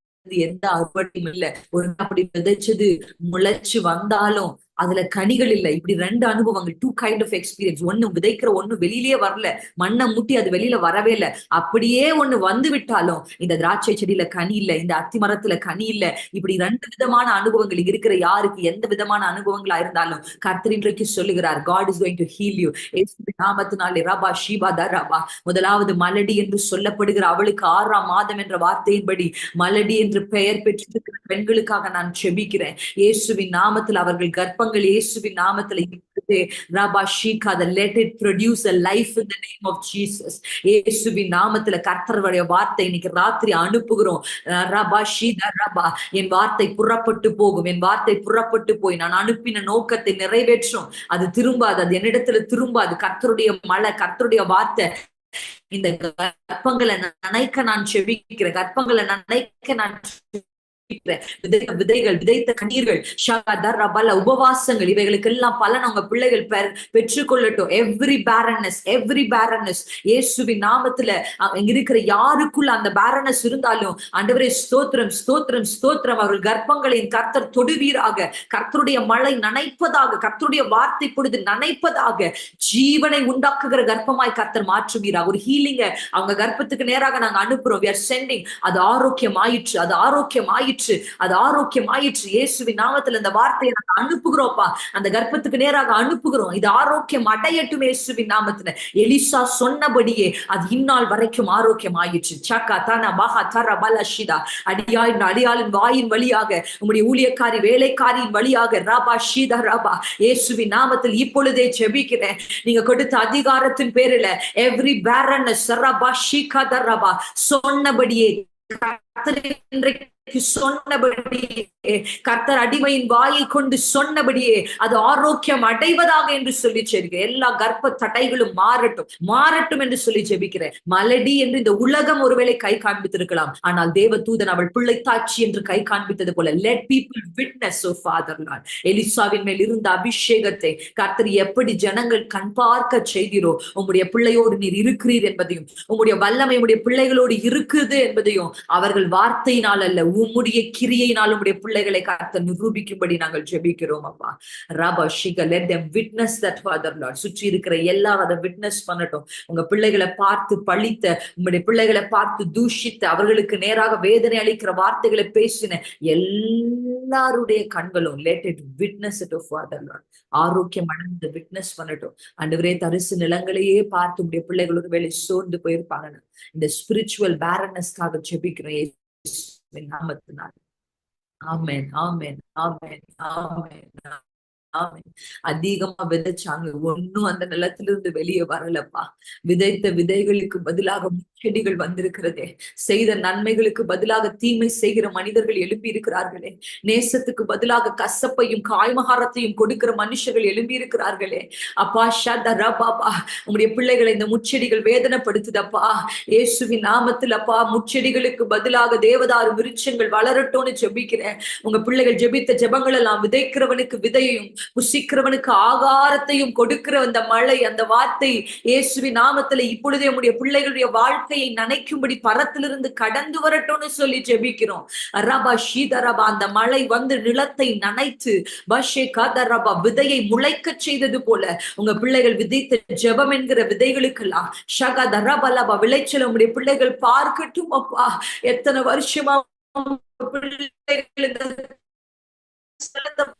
எந்த அறுவடையும் இல்லை. ஒரு அப்படி விதைச்சது முளைச்சு வந்தாலும் அதுல கனிகள் இல்ல. இப்படி 2 அனுபவங்கள், 2 கைண்ட் ஆஃப் எக்ஸ்பீரியன்ஸ். ஒண்ணு விதைக்கிற ஒண்ணு வெளியிலேயே வரல. மண்ணை முட்டி அது வெளியில வரவே இல்ல. அப்படியே ஒண்ணு வந்து விட்டாலும் இந்த திராட்சை செடியில கனி இல்ல, இந்த அத்தி மரத்துல கனி இல்ல. இப்படி 2 விதமான அனுபவங்கள் இங்க இருக்கிற யாருக்கு எந்த விதமான அனுபவங்களா இருந்தாலும் கர்த்தர் இன்றைக்கு சொல்லுகிறார், God is going to heal you. இயேசுவின் நாமத்தினாலே ரபா ஷீபா தரபா. முதலாவது மலடி என்று சொல்லப்படுகிற அவளுக்கு 6ஆம் மாதம் என்ற வார்த்தையின்படி மலடி என்று பெயர் பெற்றிருக்கிற பெண்களுக்காக நான் செபிக்கிறேன். இயேசுவின் நாமத்தில் அவர்கள் கர்ப்பங்கள் இயேசுவின் நாமத்தில் இருக்கிறது. ரபா ஷீகா, let it produce a life in the name of Jesus. இயேசுவின் நாமத்துல கர்த்தருடைய வார்த்தை இன்னைக்கு ராத்திரி அனுப்புகிறோம். ரபா ஷீதா ரபா, என் வார்த்தை புறப்பட்டு போகும், என் வார்த்தை புறப்பட்டு போய் நான் அனுப்பின நோக்கத்தை நிறைவேற்றும். அது திரும்பாது, அது என்னிடத்துல திரும்பாது. கர்த்தருடைய மழை, கர்த்தருடைய வார்த்தை இந்த கர்ப்பங்களை நனைக்க நான் செபிக்கிறேன். கர்ப்பங்களை நனைக்க நான் விதைகள், விதைத்த கண்ணீர்கள், உபவாசங்கள், இவைகளுக்கு எல்லாம் பலன் உங்க பிள்ளைகள் பெற்றுக்கொள்ளட்டும். எவ்ரி பேரனஸ் இயேசுவின் நாமத்துல இருக்கிற யாருக்குள்ள அந்த பேரனஸ் இருந்தாலும் ஆண்டவரே ஸ்தோத்திரம் ஸ்தோத்திரம் ஸ்தோத்திரம். அவர்கள் கர்ப்பங்களின் கர்த்தர் தொடுவீராக. கர்த்தருடைய மழை நனைப்பதாக, கர்த்தருடைய வார்த்தை பொழுது நனைப்பதாக, ஜீவனை உண்டாக்குகிற கர்ப்பமாய் கர்த்தர் மாற்றுவீராக. ஒரு ஹீலிங்க அவங்க கர்ப்பத்துக்கு நேராக நாங்க அனுப்புறோம். we are sending. அது ஆரோக்கியம் ஆயிற்று, அது ஆரோக்கியம் ஆயிற்று, அது ஆரோக்கியம் ஆயிற்று. இயேசுவின் நாமத்துல இந்த வார்த்தையை நாங்க அனுப்புகிறோம்ப்பா, அந்த கர்ப்பத்துக்கு நேராக அனுப்புகிறோம். இது ஆரோக்கியம் அடையட்டும் இயேசுவின் நாமத்துல. எலிசா சொன்னபடியே அது இந்நாள் வரைக்கும் ஆரோக்கியம் ஆயிற்று. சக்கா தானா மகா தர பலஷிதா, அடியாளின் வாயின் வழியாக, உம்முடைய ஊழியக்காரி வேலைக்காரியின் வழியாக ரபா ஷீதா ரபா, இயேசுவின் நாமத்தில் இப்பொழுதே ஜெபிக்கிறேன். நீங்க கொடுத்த அதிகாரத்தின் பேரில் எவ்ரி பேரனஸ் ரபா ஷீகா ரபா சொன்னபடியே சொன்னபடியே, கர்த்தர் அடிமையின் வாயை கொண்டு சொன்னபடியே அது ஆரோக்கியம் அடைவதாக என்று சொல்லி ஜெபிக்கிறேன். எல்லா கர்ப்ப தடைகளும் மாறட்டும் மாறட்டும் என்று சொல்லி ஜெபிக்கிறேன். மலடி என்று இந்த உலகம் ஒருவேளை கை காண்பித்திருக்கலாம், ஆனால் தேவ தூதன் அவள் பிள்ளைத்தாட்சி என்று கை காண்பித்தது போல let people witness, oh Father Lord. எலிசாவின் மேல் இருந்த அபிஷேகத்தை கர்த்தர் எப்படி ஜனங்கள் கண் பார்க்க செய்தீரோ, உம்முடைய பிள்ளையோடு நீர் இருக்கிறீர் என்பதையும், உம்முடைய வல்லமை உம்முடைய பிள்ளைகளோடு இருக்குது என்பதையும் அவர்கள் வார்த்தையினால் அல்ல உம்முடைய கிரியையினால் உம்முடைய பிள்ளைகளை கர்த்தர் நிரூபிக்கும்படி நாங்கள் ஜெபிக்கிறோம் அப்பா. ரபா Shikha, let them witness that, Father Lord. சுற்றி இருக்கிற எல்லாரும் அதை விட்னஸ் பண்ணட்டும். உங்க பிள்ளைகளை பார்த்து பழித்த, உங்களுடைய பிள்ளைகளை பார்த்து தூஷித்த, அவர்களுக்கு நேராக வேதனை அளிக்கிற வார்த்தைகளை பேசின எல்லாருடைய கண்களும் let it witness it, Father Lord. ஆரோக்கியம் அடைந்து விட்னஸ் பண்ணட்டும். ஆண்டவரே, தரிசு நிலங்களையே பார்த்து உங்களுடைய பிள்ளைகளோட வேலை சோர்ந்து போயிருப்பாங்க. இந்த ஸ்பிரிச்சுவல் பேரனஸ்க்காக ஜெபிக்கிறேன் நாமத்தினால். ஆமென் ஆமென் ஆமென் ஆமென் ஆமென். அதிகமா விதைச்சாங்க, ஒன்னும் அந்த நிலத்திலிருந்து வெளியே வரலப்பா. விதைத்த விதைகளுக்கு பதிலாக முச்செடிகள் வந்திருக்கிறதே. செய்த நன்மைகளுக்கு பதிலாக தீமை செய்கிற மனிதர்கள் எழுப்பி இருக்கிறார்களே. நேசத்துக்கு பதிலாக கசப்பையும் காய்மகாரத்தையும் கொடுக்கிற மனுஷர்கள் எழுப்பி இருக்கிறார்களே. அப்பா ஷதரபாபா, உங்களுடைய பிள்ளைகளை இந்த முச்செடிகள் வேதனைப்படுத்துதப்பா. இயேசுவின் நாமத்தில் அப்பா, முச்செடிகளுக்கு பதிலாக தேவதாரு விருட்சங்கள் வளரட்டும்னு ஜெபிக்கிறேன். உங்க பிள்ளைகள் ஜெபித்த ஜெபங்கள் எல்லாம் விதைக்கிறவனுக்கு விதையையும் புசிக்கிறவனுக்கு ஆகாரத்தையும் கொடுக்கிற அந்த மழை, அந்த வார்த்தை இயேசுவின் நாமத்துல இப்பொழுதே உம்முடைய பிள்ளைகளுடைய வாழ்க்கையை நனைக்கும்படி பரத்திலிருந்து கடந்து வரட்டும்னு சொல்லி ஜெபிக்கிறோம். ரபா ஷீதரபா, அந்த மழை வந்து நிலத்தை நனைத்து பஷே காதரபா விதையை முளைக்க செய்தது போல உங்க பிள்ளைகள் விதைத்த ஜெபம் என்கிற விதைகளுக்கெல்லாம் ஷகதரபலபா விளைச்சல் உங்களுடைய பிள்ளைகள் பார்க்கட்டும் அப்பா. எத்தனை வருஷமா பிள்ளைகள்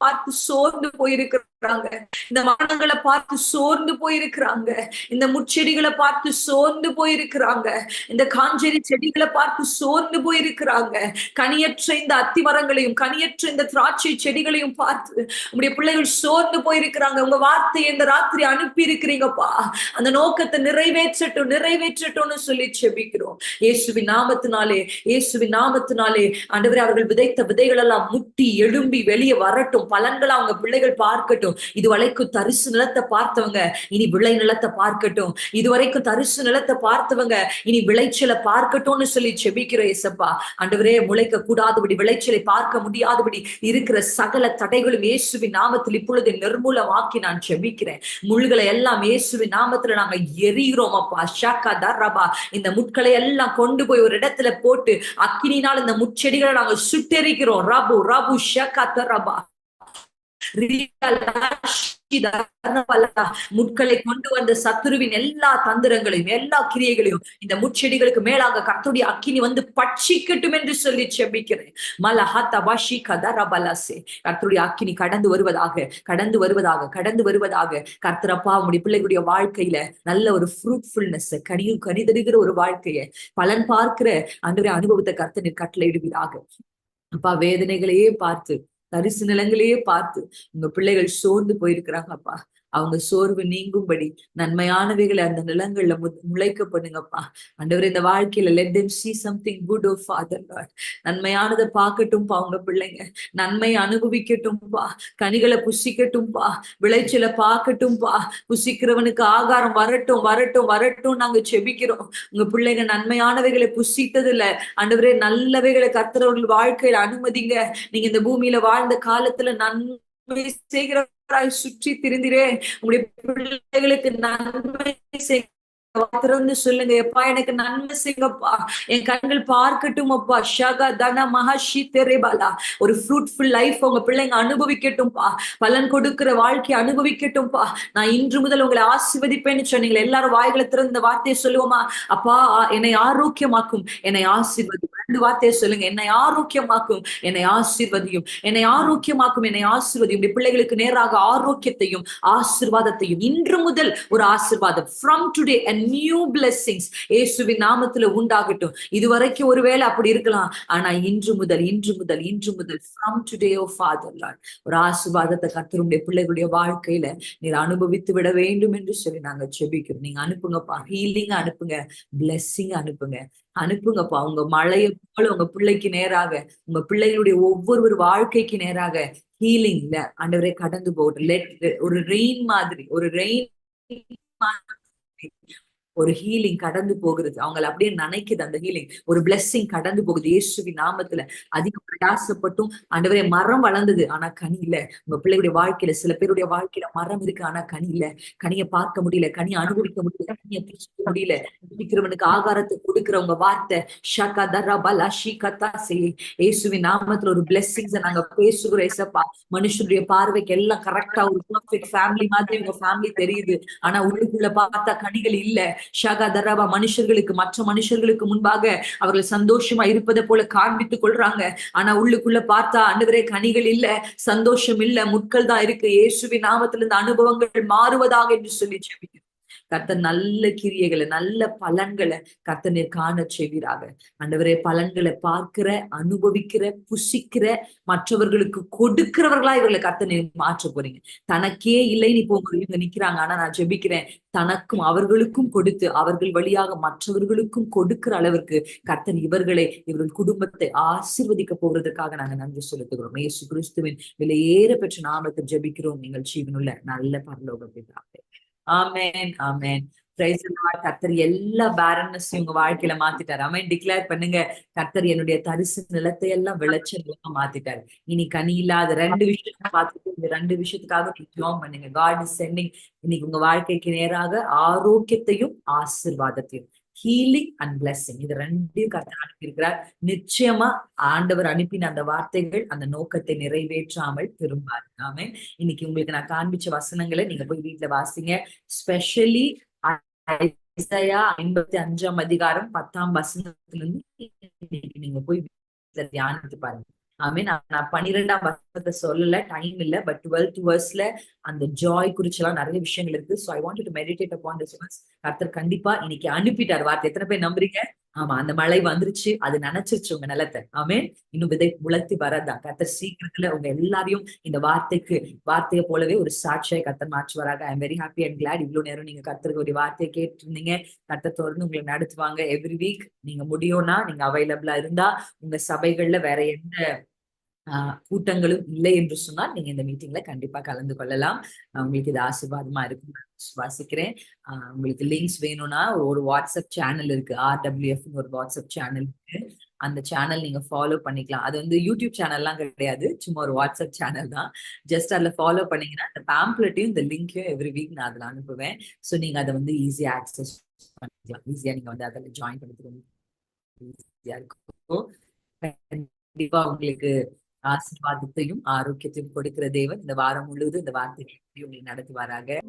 பார்த்து சோர்ந்து போயிருக்கிறாங்க, இந்த மரணங்களை பார்த்து சோர்ந்து போயிருக்கிறாங்க, இந்த முச்செடிகளை பார்த்து சோர்ந்து போயிருக்கிறாங்க, இந்த காஞ்சேரி செடிகளை பார்த்து சோர்ந்து போயிருக்கிறாங்க. கனியற்ற இந்த அத்தி மரங்களையும் கனியற்ற இந்த திராட்சை செடிகளையும் பார்த்து உங்களுடைய பிள்ளைகள் சோர்ந்து போயிருக்கிறாங்க. உங்க வார்த்தையை இந்த ராத்திரி அனுப்பி இருக்கிறீங்கப்பா. அந்த நோக்கத்தை நிறைவேற்றட்டும் நிறைவேற்றட்டும்னு சொல்லி செபிக்கிறோம். இயேசுவின் நாமத்தினாலே, இயேசுவின் நாமத்தினாலே ஆண்டவரே, அவர்கள் விதைத்த விதைகள் எல்லாம் முட்டி எழும்பி வெளியே வரட்டும். பலன்களை அவங்க பிள்ளைகள் பார்க்கட்டும். இதுவரைக்கும் தரிசு நிலத்தை பார்த்தவங்க இனி விளை நிலத்தை பார்க்கட்டும். இதுவரைக்கும் தரிசு நிலத்தை பார்த்தவங்க இனி விளைச்சலை பார்க்கட்டும்னு சொல்லி செபிக்கிறோம். ஏசப்பா ஆண்டவரே, முளைக்க கூடாதபடி, விளைச்சலை பார்க்க முடியாதபடி இருக்கிற சகல தடைகளும் இயேசுவின் நாமத்தில் இப்பொழுது நிர்மூலமாக்கி நான் செபிக்கிறேன். முள்களை எல்லாம் இயேசுவின் நாமத்துல நாங்க எரிகிறோம் அப்பா. ஷாக்கா தரபா, இந்த முட்களை எல்லாம் கொண்டு போய் ஒரு இடத்துல போட்டு அக்கினினால் இந்த முச்செடிகளை நாங்க சுட்டெரிக்கிறோம். ரபு ரபு ஷாக்கா தரபா. முட்களை கொண்டு வந்த சத்துருவின் எல்லா தந்திரங்களையும் எல்லா கிரியைகளையும் இந்த முச்செடிகளுக்கு மேலாக கர்த்தருடைய அக்கினி வந்து பட்சிக்கட்டும் என்று சொல்லி செபிக்கிறேன். மலஹத்தபாஷி கதரபலசே. கர்த்தருடைய அக்கினி கடந்து வருவதாக, கடந்து வருவதாக, கடந்து வருவதாக. கர்த்தரப்பா உங்களுடைய பிள்ளைகளுடைய வாழ்க்கையில நல்ல ஒரு ஃப்ரூட்ஃபுல்னஸ், கனிதருகிற ஒரு வாழ்க்கையை, பலன் பார்க்கிற ஆண்டவரே அனுபவத்தை கர்த்தர் கட்டளையிடுவீராக. அப்பா, வேதனைகளையே பார்த்து, தரிசு நிலங்களையே பார்த்து உங்க பிள்ளைகள் சோர்ந்து போயிருக்கிறாங்க அப்பா. அவங்க சோர்வு நீங்கும்படி நன்மையானவைகளை அந்த நிலங்கள்ல முளைக்க பண்ணுங்கப்பா. ஆண்டவரே, இந்த வாழ்க்கையில let them see something good, oh Father Lord. நன்மையானதை பார்க்கட்டும்பா உங்க பிள்ளைங்க. நன்மை அனுபவிக்கட்டும்பா, கனிகளை புசிக்கட்டும்பா, விளைச்சலை பார்க்கட்டும்பா. புசிக்கிறவனுக்கு ஆகாரம் வரட்டும் வரட்டும் வரட்டும் நாங்க செபிக்கிறோம். உங்க பிள்ளைங்க நன்மையானவைகளை புசித்ததில்ல ஆண்டவரே, நல்லவைகளை கர்த்தரவர்கள் வாழ்க்கையில அனுமதிங்க. நீங்க இந்த பூமியில வாழ்ந்த காலத்துல நன்மை செய்கிறவராய் சுற்றி திரிந்திரே. உங்களுடைய பிள்ளைகளுக்கு நன்மை திறந்து சொல்லுங்க, எப்பா எனக்கு நன்மை செய்யுங்கப்பா, என் கண்கள் பார்க்கட்டும் அப்பா. ஷகா தன மகஷி தெரேபாலா. ஒரு ஃப்ரூட்ஃபுல் லைஃப் உங்க பிள்ளைங்க அனுபவிக்கட்டும்பா, பலன் கொடுக்கிற வாழ்க்கையை அனுபவிக்கட்டும்பா. நான் இன்று முதல் உங்களை ஆசீர்வதிப்பேன்னு சொன்னீங்களே, எல்லாரும் வாய்களை திறந்து இந்த வார்த்தையை சொல்லுவோமா? அப்பா, என்னை ஆரோக்கியமாக்கும், என்னை ஆசீர்வதி. 2 வார்த்தையை சொல்லுங்க. என்னை ஆரோக்கியமாக்கும், என்னை ஆசீர்வதியும், என்னை ஆரோக்கியமாக்கும், என்னை ஆசீர்வதியும். பிள்ளைகளுக்கு நேராக ஆரோக்கியத்தையும் ஆசீர்வாதத்தையும் இன்று முதல் ஒரு ஆசீர்வாதம், from today a new blessings இயேசுவின் நாமத்துல உண்டாகட்டும். இதுவரைக்கும் ஒருவேளை அப்படி இருக்கலாம், ஆனா இன்று முதல் from today, oh Father Lord, ஒரு ஆசீர்வாதத்தை கர்த்தருடைய பிள்ளைகளுடைய வாழ்க்கையில நீர் அனுபவித்து விட வேண்டும் என்று சொல்லி நாங்க செபிக்கிறோம். நீங்க அனுப்புங்கப்பா, ஹீலிங் அனுப்புங்க, பிளெஸ்ஸிங் அனுப்புங்க, அனுப்புங்கப்பா. உங்க மழையை போல உங்க பிள்ளைக்கு நேராக, உங்க பிள்ளைகளுடைய ஒவ்வொரு வாழ்க்கைக்கு நேராக ஹீலிங்ல ஆண்டவரே கடந்து போகட்டும். ஒரு ரெயின் மாதிரி, ஒரு ரெயின் ஒரு ஹீலிங் கடந்து போகிறது. அவங்களை அப்படியே நினைக்குது அந்த ஹீலிங். ஒரு பிளெஸ்ஸிங் கடந்து போகுது இயேசுவின் நாமத்துல. அதிக பிரயாசப்பட்டும் ஆண்டவரே மரம் வளர்ந்தது, ஆனா கனி இல்ல. உங்க பிள்ளைகளுடைய வாழ்க்கையில, சில பேருடைய வாழ்க்கையில மரம் இருக்கு, ஆனா கனி இல்ல. கனியை பார்க்க முடியல, கனியை அனுபவிக்க முடியல, கனியை பிடிக்க முடியல. பிடிக்கிறவனுக்கு ஆகாரத்தை கொடுக்கிற உங்க வார்த்தை ஷகா தரபலா ஷிகதா சே. இயேசுவின் நாமத்துல ஒரு பிளெஸ்ஸிங்ஸை நாங்க பேசுகிறோம் ஏசப்பா. மனுஷனுடைய பார்வைக்கு எல்லாம் கரெக்டா ஒரு பெர்ஃபெக்ட் ஃபேமிலி மாதிரி உங்க ஃபேமிலி தெரியுது, ஆனா உள்ளுக்குள்ள பார்த்தா கனிகள் இல்ல. ஷகதரபா. மனுஷர்களுக்கு, மற்ற மனுஷர்களுக்கு முன்பாக அவர்கள் சந்தோஷமா இருப்பதை போல காண்பித்துக் கொள்றாங்க, ஆனா உள்ளுக்குள்ள பார்த்தா ஆண்டவரே கனிகள் இல்ல, சந்தோஷம் இல்ல, முட்கள் தான் இருக்கு. இயேசுவின் நாமத்துல இந்த அனுபவங்கள் மாறுவதாக என்று சொல்லி ஜெபிக்கிறேன். கர்த்தர் நல்ல கிரியைகளை, நல்ல பலன்களை கர்த்தர் நீர் காண செய்வீராக. ஆண்டவரே, பலன்களை பார்க்கிற, அனுபவிக்கிற, புசிக்கிற, மற்றவர்களுக்கு கொடுக்கிறவர்களா இவர்களை கர்த்தர் நீர் மாற்ற போறீங்க. தனக்கே இல்லைன்னு இப்போ இவங்க நிக்கிறாங்க, ஆனா நான் ஜெபிக்கிறேன், தனக்கும் அவர்களுக்கும் கொடுத்து அவர்கள் வழியாக மற்றவர்களுக்கும் கொடுக்கிற அளவிற்கு கர்த்தர் இவர்கள் குடும்பத்தை ஆசீர்வதிக்க போகிறதுக்காக நாங்க நன்றி செலுத்துகிறோம். இயேசு கிறிஸ்துவின் விலையேற பெற்ற நாமத்தை ஜெபிக்கிறோம் நீங்கள் ஜீவனுள்ள நல்ல பரலோக பிதாவே. Amen, amen. Praise the lord. கர்த்தர் எல்லா பேரன்னஸையும் உங்க வாழ்க்கையில மாத்திட்டாரு. ஆமென். டிக்ளேர் பண்ணுங்க, கர்த்தர் என்னுடைய தரிசு நிலத்தை எல்லாம் விளைச்சலா மாத்திட்டாரு. இனி கனி இல்லாத 2 விஷயத்தை பார்த்துட்டு இந்த 2 விஷயத்துக்காக ஜெபம் பண்ணுங்க. காட் இஸ் சென்டிங் இன்னைக்கு உங்க வாழ்க்கைக்கு நேராக ஆரோக்கியத்தையும் ஆசீர்வாதத்தையும், ஹீலிங் அண்ட் பிளெஸிங், இது 2 கர்த்தர் அனுப்பியிருக்கிறார். நிச்சயமா ஆண்டவர் அனுப்பின அந்த வார்த்தைகள் அந்த நோக்கத்தை நிறைவேற்றாமல் திரும்பாது. ஆமென். இன்னைக்கு உங்களுக்கு நான் காண்பிச்ச வசனங்களை நீங்க போய் வீட்டுல வாசிங்க. ஸ்பெஷலி ஐசாயா 55ஆம் அதிகாரம் 10ஆம் வசனத்திலிருந்து நீங்க போய் தியானித்து பாருங்க. ஆமென். நான் 12ஆம் வசனத்தை சொல்லல, டைம் இல்ல. பட் 12th verseல அந்த ஜாய் குறிச்செல்லாம் நிறைய விஷயங்கள் இருக்கு. So I wanted to meditate upon this verse. கர்த்தர் கண்டிப்பா இன்னைக்கு அனுப்பிட்டார் வார்த்தை. எத்தனை பேர் நம்புறீங்க? ஆமா, அந்த மழை வந்துருச்சு, அது நினைச்சிருச்சு உங்க நிலத்தை. ஆமென். இன்னும் விதை முளைத்து வரதான். கர்த்தர் சீக்கிரத்துல உங்க எல்லாரையும் இந்த வார்த்தையை போலவே ஒரு சாட்சியாய் கர்த்தர் மாற்றுவாராக. I am very happy and glad. இவ்வளவு நேரம் நீங்க கர்த்தருக்கு ஒரு வார்த்தையை கேட்டிருந்தீங்க. கர்த்தர் தொடர்ந்து உங்களை நடத்துவாங்க. எவ்ரி வீக் நீங்க முடியும்னா, நீங்க அவைலபிளா இருந்தா, உங்க சபைகள்ல வேற எந்த கூட்டங்களும் இல்லை என்று சொன்னால் நீங்க இந்த மீட்டிங்ல கண்டிப்பா கலந்து கொள்ளலாம். உங்களுக்கு இது ஆசீர்வாதமா இருக்கும் சுவாசிக்கிறேன். உங்களுக்கு லிங்க்ஸ் வேணும்னா ஒரு வாட்ஸ்அப் சேனல் இருக்கு, RWF ஒரு வாட்ஸ்அப் சேனல் இருக்கு. அந்த சேனல் நீங்க ஃபாலோ பண்ணிக்கலாம். அது வந்து யூடியூப் சேனல்லாம் கிடையாது, சும்மா ஒரு வாட்ஸ்அப் சேனல் தான். ஜஸ்ட் அதுல ஃபாலோ பண்ணீங்கன்னா அந்த பேம்ப்ளெட்டையும் இந்த லிங்கையும் எவ்ரி வீக் நான் அதுல அனுப்புவேன். ஸோ நீங்க அதை வந்து ஈஸியா ஆக்சஸ் பண்ணிக்கலாம். ஈஸியா நீங்க வந்து அதில் ஜாயின் பண்ணிக்கலாம். ஈஸியா இருக்கும். கண்டிப்பா உங்களுக்கு ஆசீர்வாதத்தையும் ஆரோக்கியத்தையும் கொடுக்கிற தேவன் இந்த வாரம் முழுவதும் இந்த வார்த்தைகளை உங்களை நடத்துவாராக.